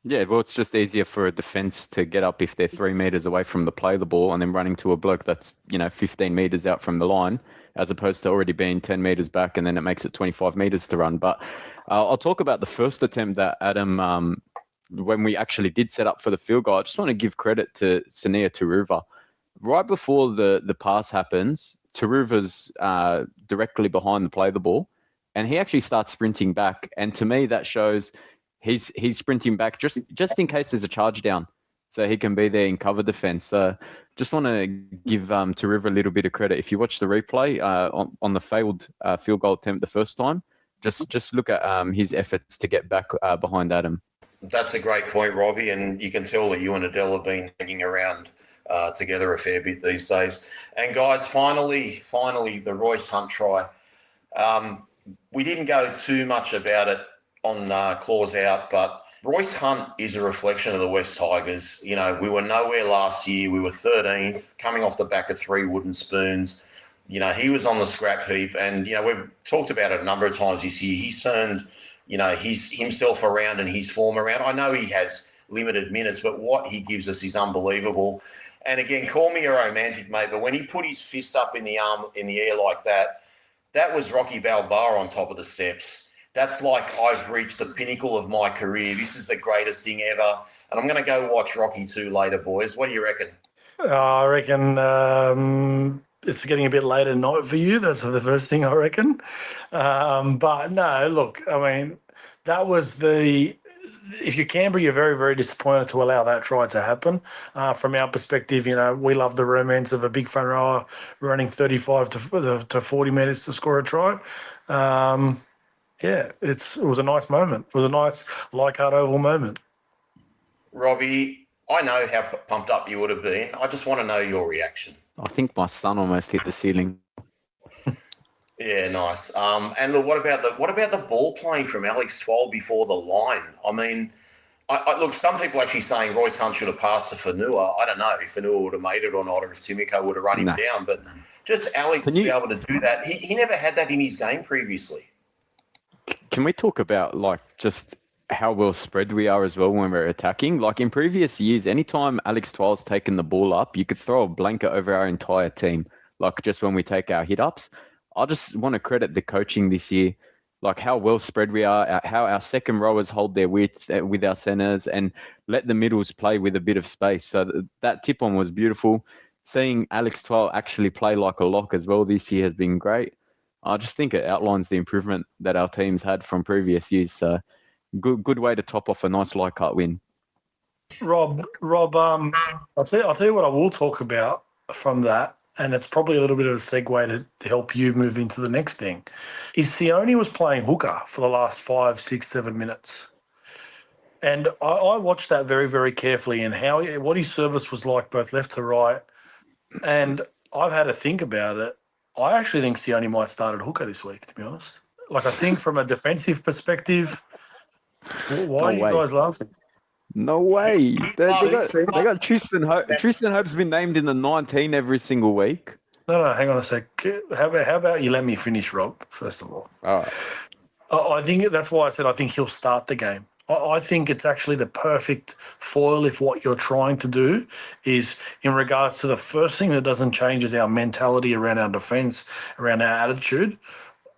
Yeah, well, it's just easier for a defence to get up if they're 3 metres away from the play of the ball and then running to a bloke that's, 15 metres out from the line, as opposed to already being 10 metres back, and then it makes it 25 metres to run. But I'll talk about the first attempt that Adam, when we actually did set up for the field goal. I just want to give credit to Sania Turuva. Right before the pass happens, Turuva's directly behind the play of the ball, and he actually starts sprinting back. And to me, that shows he's sprinting back just in case there's a charge down, so he can be there in cover defense. So just want to give Turuva a little bit of credit. If you watch the replay on the failed field goal attempt the first time, just look at his efforts to get back behind Adam. That's a great point, Robbie, and you can tell that you and Adel have been hanging around together a fair bit these days. And guys, finally, the Royce Hunt try. We didn't go too much about it on Claws Out, but Royce Hunt is a reflection of the West Tigers. We were nowhere last year. We were 13th, coming off the back of 3 wooden spoons. He was on the scrap heap, and, we've talked about it a number of times this year. He's turned, himself around and his form around. I know he has limited minutes, but what he gives us is unbelievable. And again, call me a romantic, mate, but when he put his fist up in the air like that, that was Rocky Balboa on top of the steps. That's like, I've reached the pinnacle of my career. This is the greatest thing ever. And I'm going to go watch Rocky 2 later, boys. What do you reckon? I reckon it's getting a bit late at night for you. That's the first thing I reckon. But no, look, I mean, that was if you're Canberra, you're very, very disappointed to allow that try to happen. From our perspective, we love the romance of a big front rower running 35 to 40 metres to score a try. Yeah, it was a nice moment. It was a nice Leichhardt Oval moment. Robbie, I know how pumped up you would have been. I just want to know your reaction. I think my son almost hit the ceiling. Yeah, nice. And look, what about the ball playing from Alex Twal before the line? I mean, Look, some people actually saying Royce Hunt should have passed to Fanua. I don't know if Fanua would have made it or not, or if Timiko would have run him down. But just Alex to be able to do that, he never had that in his game previously. Can we talk about like just how well spread we are as well when we're attacking? Like in previous years, anytime Alex Twal's taken the ball up, you could throw a blanket over our entire team. Like just when we take our hit ups, I just want to credit the coaching this year. Like how well spread we are, how our second rowers hold their width with our centers and let the middles play with a bit of space. So that tip on was beautiful. Seeing Alex Twal actually play like a lock as well this year has been great. I just think it outlines the improvement that our teams had from previous years. So good way to top off a nice Leichhardt win. Rob, I'll tell you what I will talk about from that, and it's probably a little bit of a segue to help you move into the next thing, is Sione was playing hooker for the last 5, 6, 7 minutes. And I watched that very, very carefully and what his service was like both left to right. And I've had to think about it. I actually think Sione might start at hooker this week, to be honest. Like, I think from a defensive perspective, why are you guys laughing? No way. They got Tristan Hope. Tristan Hope's been named in the 19 every single week. No, hang on a sec. How about you let me finish, Rob, first of all? All right. I think that's why I said I think he'll start the game. I think it's actually the perfect foil if what you're trying to do is in regards to the first thing that doesn't change is our mentality around our defence, around our attitude.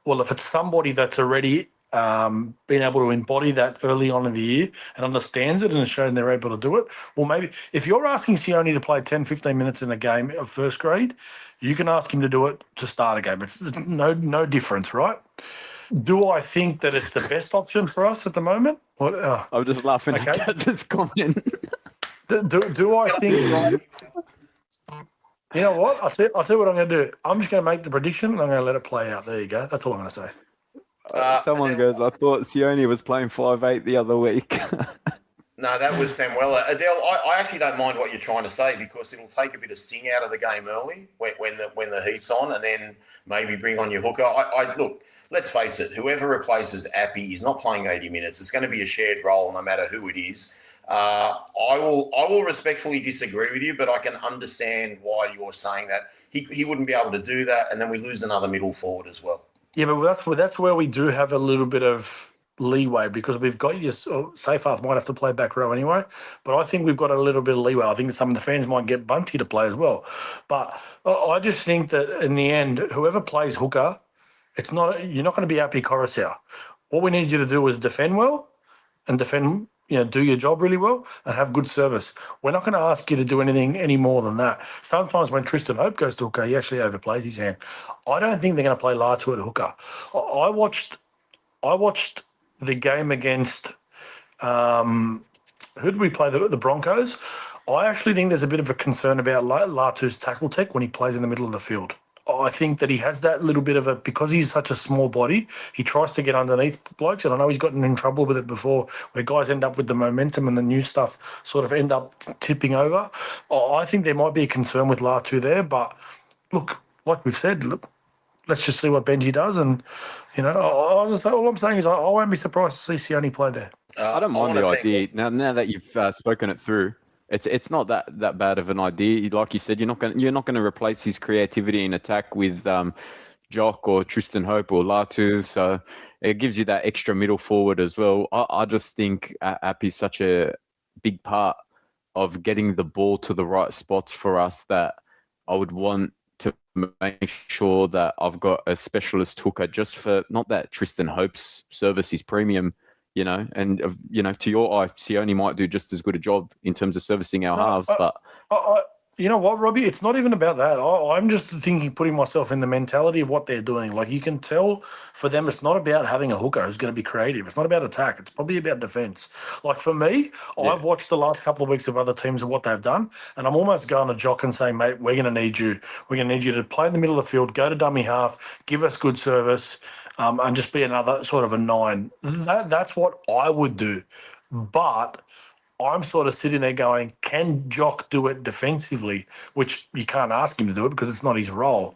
Well, if it's somebody that's already been able to embody that early on in the year and understands it and has shown they're able to do it, well, maybe if you're asking Sione to play 10, 15 minutes in a game of first grade, you can ask him to do it to start a game. It's no difference, right? Do I think that it's the best option for us at the moment? I'm just laughing at this comment. Do I think? You know what? I'll tell you what I'm going to do. I'm just going to make the prediction and I'm going to let it play out. There you go. That's all I'm going to say. Someone goes, I thought Sione was playing 5'8" the other week. No, that was Samuela. Adel, I actually don't mind what you're trying to say because it'll take a bit of sting out of the game early when the heat's on, and then maybe bring on your hooker. Look, let's face it. Whoever replaces Appy is not playing 80 minutes. It's going to be a shared role, no matter who it is. I will respectfully disagree with you, but I can understand why you're saying that. He wouldn't be able to do that, and then we lose another middle forward as well. Yeah, but that's where we do have a little bit of leeway because we've got your safe half might have to play back row anyway, but I think we've got a little bit of leeway. I think some of the fans might get Bunty to play as well, but I just think that in the end, whoever plays hooker, you're not going to be Appy Coruscant. What we need you to do is defend well and defend. Do your job really well and have good service. We're not going to ask you to do anything any more than that. Sometimes when Tristan Hope goes to hooker, he actually overplays his hand. I don't think they're going to play Latu at hooker. I watched the game against who did we play? The Broncos. I actually think there's a bit of a concern about Latu's tackle tech when he plays in the middle of the field. I think that he has that little bit of because he's such a small body, he tries to get underneath blokes, and I know he's gotten in trouble with it before, where guys end up with the momentum and the new stuff sort of end up tipping over. I think there might be a concern with Latu there, but look, like we've said, let's just see what Benji does, and all I'm saying is I won't be surprised to see Sione play there. I don't mind the idea. Now that you've spoken it through. It's not that bad of an idea. Like you said, you're not going to replace his creativity in attack with Jock or Tristan Hope or Latu. So it gives you that extra middle forward as well. I just think Appy's such a big part of getting the ball to the right spots for us that I would want to make sure that I've got a specialist hooker just for not that Tristan Hope's service is premium. And to your eye, Sione might do just as good a job in terms of servicing our halves. But you know what, Robbie? It's not even about that. I'm just putting myself in the mentality of what they're doing. Like, you can tell for them, it's not about having a hooker who's going to be creative. It's not about attack. It's probably about defense. Like, for me, I've watched the last couple of weeks of other teams and what they've done, and I'm almost going to Jock and saying, mate, we're going to need you. We're going to need you to play in the middle of the field, go to dummy half, give us good service, and just be another sort of a 9. That's what I would do. But I'm sort of sitting there going, can Jock do it defensively? Which you can't ask him to do it because it's not his role.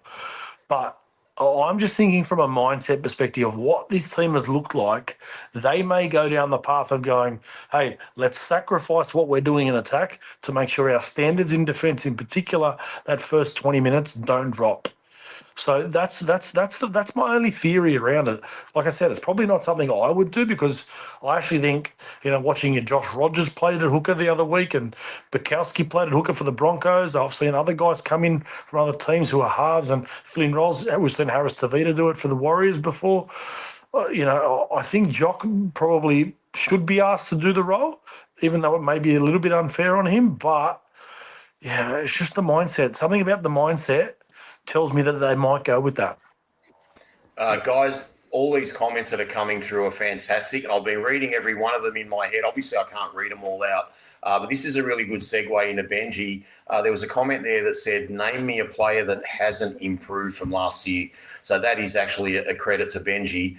But I'm just thinking from a mindset perspective of what this team has looked like. They may go down the path of going, hey, let's sacrifice what we're doing in attack to make sure our standards in defence, in particular, that first 20 minutes, don't drop. So that's my only theory around it. Like I said, it's probably not something I would do because I actually think, watching Josh Rogers played at hooker the other week and Bukowski played at hooker for the Broncos. I've seen other guys come in from other teams who are halves and filling roles. We've seen Harris Tavita do it for the Warriors before. I think Jock probably should be asked to do the role, even though it may be a little bit unfair on him. But yeah, it's just the mindset. Something about the mindset tells me that they might go with that. Guys, all these comments that are coming through are fantastic, and I've been reading every one of them in my head. Obviously, I can't read them all out, but this is a really good segue into Benji. There was a comment there that said, name me a player that hasn't improved from last year. So that is actually a credit to Benji.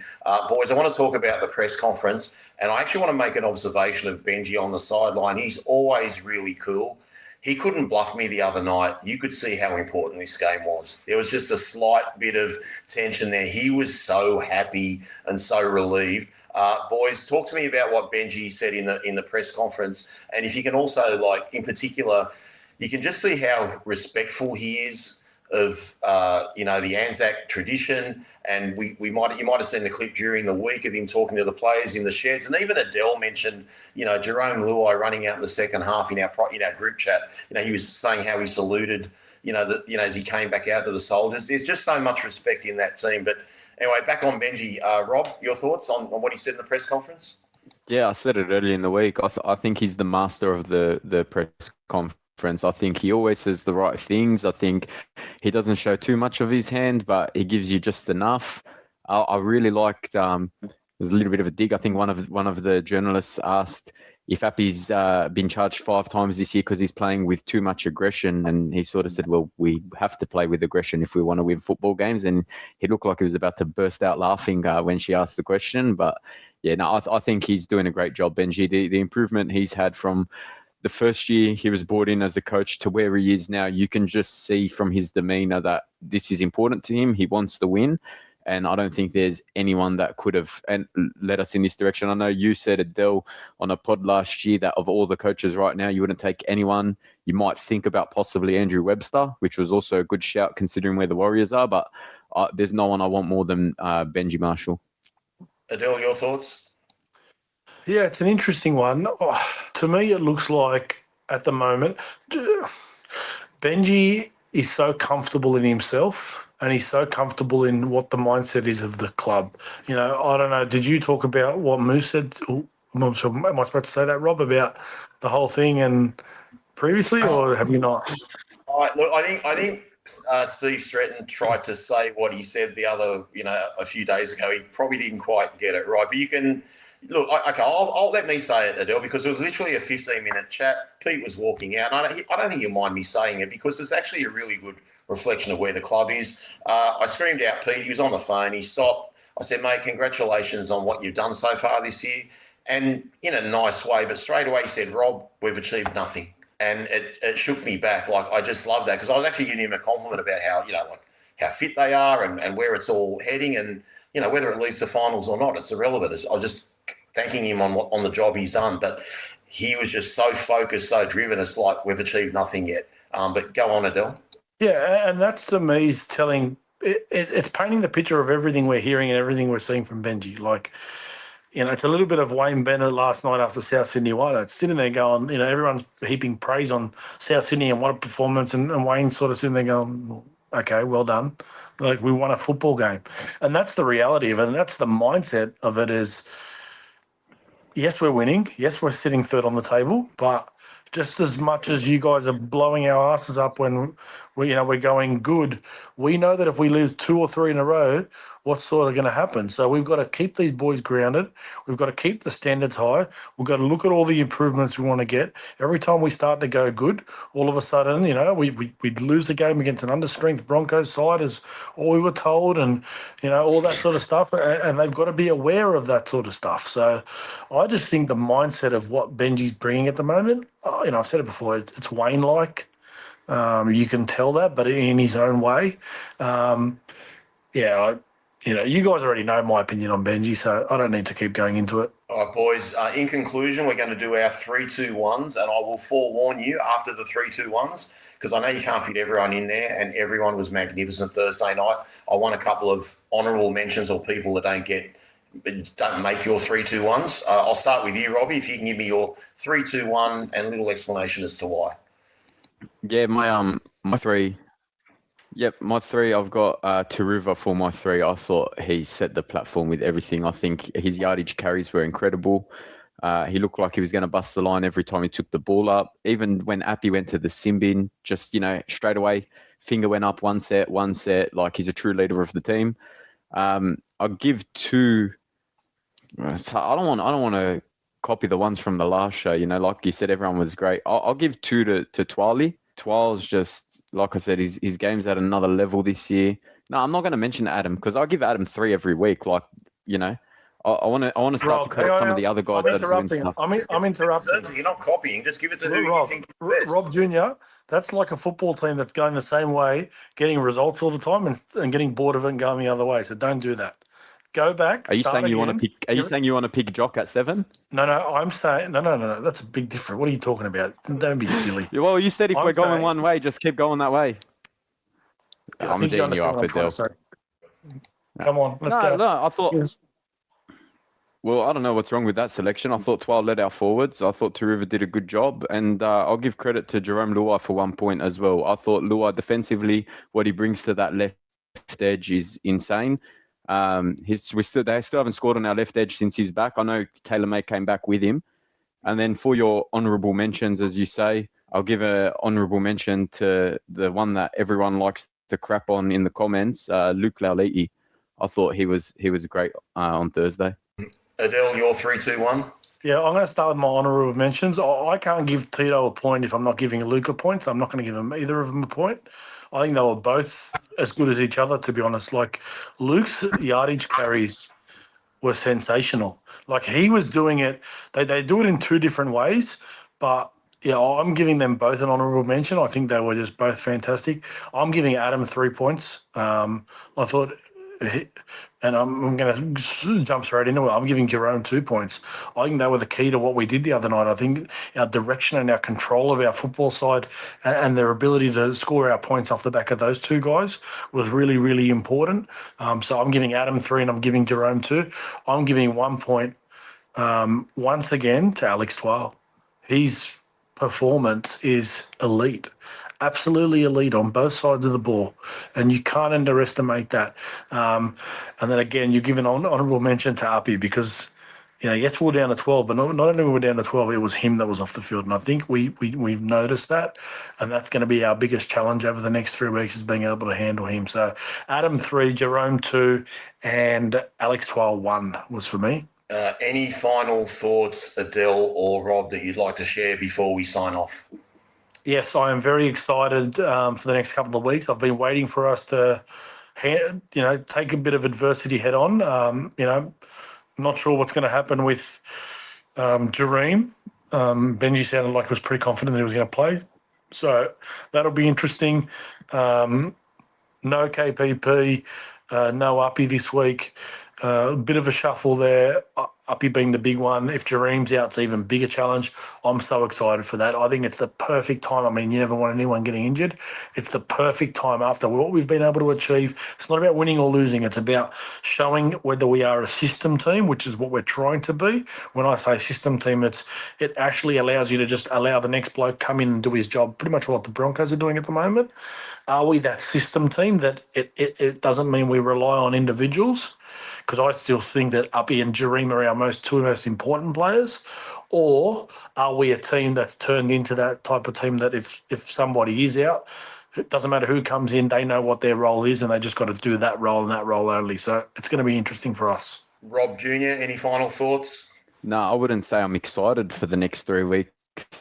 Boys, I want to talk about the press conference, and I actually want to make an observation of Benji on the sideline. He's always really cool. He couldn't bluff me the other night. You could see how important this game was. There was just a slight bit of tension there. He was so happy and so relieved. Boys, talk to me about what Benji said in the press conference. And if you can also, in particular, you can just see how respectful he is of the Anzac tradition, and you might have seen the clip during the week of him talking to the players in the sheds, and even Adel mentioned Jerome Luai running out in the second half in our group chat. He was saying how he saluted as he came back out to the soldiers. There's just so much respect in that team. But anyway, back on Benji. Rob, your thoughts on what he said in the press conference? Yeah, I said it earlier in the week. I think he's the master of the press conference. I think he always says the right things. I think he doesn't show too much of his hand, but he gives you just enough. I really liked. There was a little bit of a dig. I think one of the journalists asked if Appy's been charged 5 times this year because he's playing with too much aggression, and he sort of said, "Well, we have to play with aggression if we want to win football games." And he looked like he was about to burst out laughing when she asked the question. But yeah, no, I think he's doing a great job, Benji. The improvement he's had from the first year he was brought in as a coach to where he is now, you can just see from his demeanor that this is important to him. He wants to win. And I don't think there's anyone that could have led us in this direction. I know you said, Adel, on a pod last year that of all the coaches right now, you wouldn't take anyone. You might think about possibly Andrew Webster, which was also a good shout considering where the Warriors are. But there's no one I want more than Benji Marshall. Adel, your thoughts? Yeah, it's an interesting one. To me, it looks like at the moment, Benji is so comfortable in himself and he's so comfortable in what the mindset is of the club. I don't know, did you talk about what Moose said? Am I supposed to say that, Rob, about the whole thing and previously, or have you not? Look, I think Steve Stretton tried to say what he said a few days ago. He probably didn't quite get it right, but you can... Look, okay, I'll let me say it, Adel, because it was literally a 15-minute chat. Pete was walking out. I don't think you'll mind me saying it because it's actually a really good reflection of where the club is. I screamed out Pete. He was on the phone. He stopped. I said, mate, congratulations on what you've done so far this year. And in a nice way, but straight away he said, Rob, we've achieved nothing. And it shook me back. I just love that because I was actually giving him a compliment about how fit they are and where it's all heading and, whether it leads to finals or not, it's irrelevant. I was just thanking him on the job he's done. But he was just so focused, so driven. It's like we've achieved nothing yet. But go on, Adel. Yeah, and that's to me is telling it's painting the picture of everything we're hearing and everything we're seeing from Benji. It's a little bit of Wayne Bennett last night after South Sydney won. It's sitting there going, everyone's heaping praise on South Sydney and what a performance, and Wayne's sort of sitting there going, okay, well done. We won a football game. And that's the reality of it, and that's the mindset of it is, yes, we're winning. Yes, we're sitting third on the table, but just as much as you guys are blowing our asses up when we're going good, we know that if we lose 2 or 3 in a row, what's sort of going to happen? So we've got to keep these boys grounded. We've got to keep the standards high. We've got to look at all the improvements we want to get. Every time we start to go good, all of a sudden, we'd lose the game against an understrength Broncos side is all we were told, and, all that sort of stuff. And they've got to be aware of that sort of stuff. So I just think the mindset of what Benji's bringing at the moment, I've said it before, it's Wayne-like. You can tell that, but in his own way. yeah, you guys already know my opinion on Benji, so I don't need to keep going into it. All right, boys. In conclusion, we're going to do our 3-2-1s, and I will forewarn you after the 3-2-1s, because I know you can't fit everyone in there, and everyone was magnificent Thursday night. I want a couple of honourable mentions or people that don't make your 3-2-1s. I'll start with you, Robbie. If you can give me your 3-2-1 and a little explanation as to why. Yeah, my three. Yep, my three. I've got Taruva for my three. I thought he set the platform with everything. I think his yardage carries were incredible. He looked like he was going to bust the line every time he took the ball up. Even when Appy went to the sin bin, just straight away, finger went up one set. Like he's a true leader of the team. I'll give two. I don't want to copy the ones from the last show. Like you said, everyone was great. I'll give two to Twali. Twal's just, like I said, his game's at another level this year. No, I'm not going to mention Adam because I'll give Adam 3 every week. Like, I want to start to credit some of the other guys that are doing stuff. I'm interrupting. You're not copying. Just give it to who you think is best. Rob Jr., that's like a football team that's going the same way, getting results all the time and getting bored of it and going the other way. So don't do that. Go back. Are you saying you want to pick? Are you saying you want to pick Jock at 7? No. I'm saying no. That's a big difference. What are you talking about? Don't be silly. Well, you said if we're going one way, just keep going that way. I'm G'ing you up, Adel. Come on, let's go. No, I thought. Yes. Well, I don't know what's wrong with that selection. I thought Twal led our forwards. I thought Taruva did a good job, and I'll give credit to Jerome Luai for 1 point as well. I thought Luai defensively, what he brings to that left edge is insane. They still haven't scored on our left edge since he's back. I know Taylor May came back with him. And then for your honourable mentions, as you say, I'll give an honourable mention to the one that everyone likes to crap on in the comments, Luke Lauliti. I thought he was great on Thursday. Adel, your 3-2-1. Yeah, I'm going to start with my honourable mentions. I can't give Tito a point if I'm not giving Luke a point, so I'm not going to give either of them a point. I think they were both as good as each other, to be honest. Like, Luke's yardage carries were sensational. Like, he was doing it. They do it in 2 different ways, but, yeah, I'm giving them both an honourable mention. I think they were just both fantastic. I'm giving Adam 3 points. I thought... And I'm going to jump straight into it. I'm giving Jerome 2 points. I think they were the key to what we did the other night. I think our direction and our control of our football side and their ability to score our points off the back of those 2 guys was really, really important. So I'm giving Adam 3 and I'm giving Jerome 2. I'm giving 1 point once again to Alex Twal. His performance is elite. Absolutely elite on both sides of the ball, and you can't underestimate that. And then again, you give an honourable mention to Appy because, yes, we're down to 12, but not only were we down to 12, it was him that was off the field, and I think we've noticed that, and that's going to be our biggest challenge over the next 3 weeks is being able to handle him. So Adam 3, Jerome 2, and Alex Twal 1 was for me. Any final thoughts, Adel or Rob, that you'd like to share before we sign off? Yes, I am very excited for the next couple of weeks. I've been waiting for us to, take a bit of adversity head on. I'm not sure what's going to happen with Jareem. Benji sounded like he was pretty confident that he was going to play. So that'll be interesting. No KPP, no Uppy this week. A bit of a shuffle there. Uppy being the big one. If Jareem's out, it's an even bigger challenge. I'm so excited for that. I think it's the perfect time. I mean, you never want anyone getting injured. It's the perfect time after what we've been able to achieve. It's not about winning or losing. It's about showing whether we are a system team, which is what we're trying to be. When I say system team, it actually allows you to just allow the next bloke come in and do his job, pretty much what the Broncos are doing at the moment. Are we that system team that it doesn't mean we rely on individuals? Because I still think that Uppy and Jareem are our 2 most important players. Or are we a team that's turned into that type of team that if somebody is out, it doesn't matter who comes in, they know what their role is and they just got to do that role and that role only. So it's going to be interesting for us. Rob Jr., any final thoughts? No, I wouldn't say I'm excited for the next 3 weeks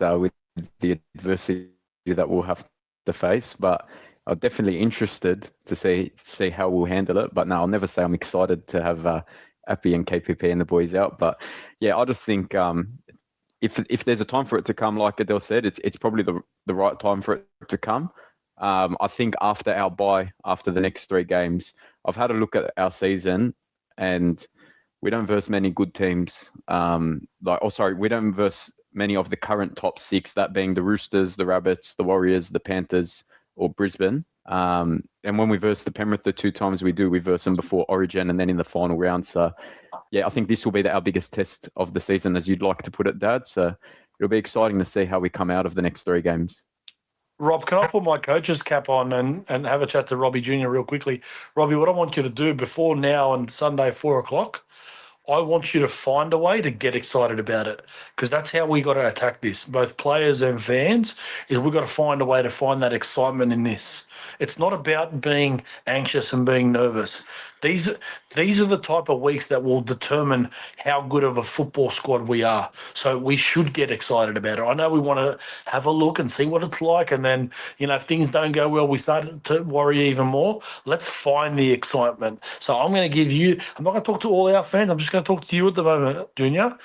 with the adversity that we'll have to face, but I'm definitely interested to see how we'll handle it. But no, I'll never say I'm excited to have Appy and KPP and the boys out. But yeah, I just think if there's a time for it to come, like Adel said, it's probably the right time for it to come. I think after our bye, after the next 3 games, I've had a look at our season, and we don't verse many good teams. We don't verse many of the current top 6, that being the Roosters, the Rabbits, the Warriors, the Panthers, or Brisbane. And when we verse the Penrith the 2 times we verse them before Origin and then in the final round. So, yeah, I think this will be our biggest test of the season, as you'd like to put it, Dad. So it'll be exciting to see how we come out of the next 3 games. Rob, can I put my coach's cap on and have a chat to Robbie Jr. real quickly? Robbie, what I want you to do before now and Sunday, 4 o'clock, I want you to find a way to get excited about it, because that's how we got to attack this, both players and fans, is we've got to find a way to find that excitement in this. It's not about being anxious and being nervous. These are the type of weeks that will determine how good of a football squad we are. So we should get excited about it. I know we want to have a look and see what it's like, and then, if things don't go well, we start to worry even more. Let's find the excitement. So I'm going to give you, I'm not going to talk to all our fans, I'm just going to talk to you at the moment, Junior.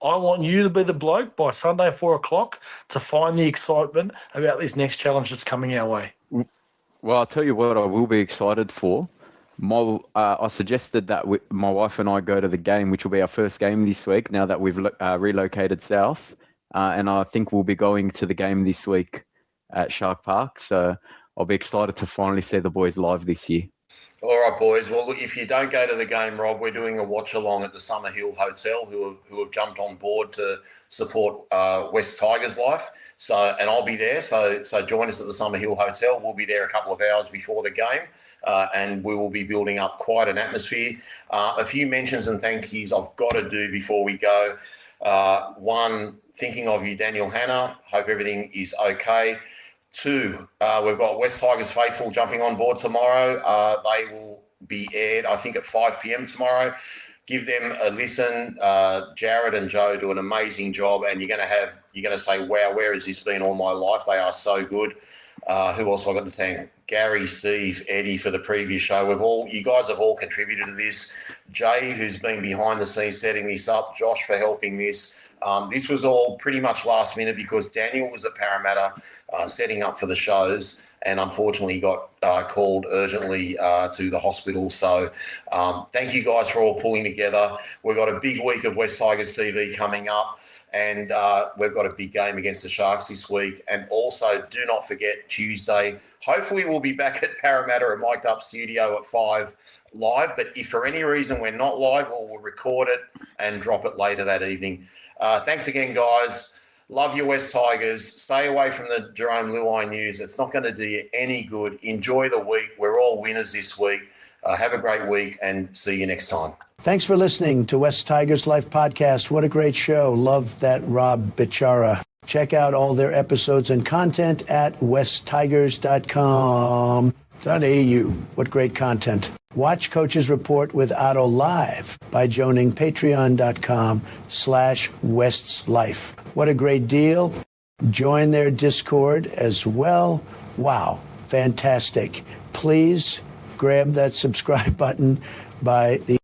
I want you to be the bloke by Sunday, 4 o'clock, to find the excitement about this next challenge that's coming our way. Well, I'll tell you what I will be excited for. I suggested that my wife and I go to the game, which will be our first game this week, now that we've relocated south. And I think we'll be going to the game this week at Shark Park. So I'll be excited to finally see the boys live this year. All right, boys. Well, look, if you don't go to the game, Rob, we're doing a watch-along at the Summer Hill Hotel, who have jumped on board to support West Tigers Life. So, and I'll be there. So join us at the Summer Hill Hotel. We'll be there a couple of hours before the game, and we will be building up quite an atmosphere. A few mentions and thank yous I've got to do before we go. One, thinking of you, Daniel Hanna. Hope everything is okay. 2, we've got West Tigers Faithful jumping on board tomorrow. They will be aired, I think, at 5 p.m. tomorrow. Give them a listen. Jared and Joe do an amazing job, and you're going to say, wow, where has this been all my life? They are so good. Who else have I got to thank? Gary, Steve, Eddie for the previous show. You guys have all contributed to this. Jay, who's been behind the scenes setting this up. Josh for helping this. This was all pretty much last minute because Daniel was at Parramatta setting up for the shows, and unfortunately got called urgently to the hospital. So thank you guys for all pulling together. We've got a big week of West Tigers TV coming up, and we've got a big game against the Sharks this week. And also, do not forget, Tuesday, hopefully we'll be back at Parramatta at Mic'd Up Studio at 5 live. But if for any reason we're not live, we'll record it and drop it later that evening. Thanks again, guys. Love your West Tigers. Stay away from the Jerome Luai news. It's not going to do you any good. Enjoy the week. We're all winners this week. Have a great week and see you next time. Thanks for listening to West Tigers Life Podcast. What a great show. Love that Rob Bichara. Check out all their episodes and content at westtigers.com.au. What great content. Watch Coach's Report with Adel live by joining patreon.com/westslife. What a great deal. Join their Discord as well. Wow, fantastic. Please grab that subscribe button by the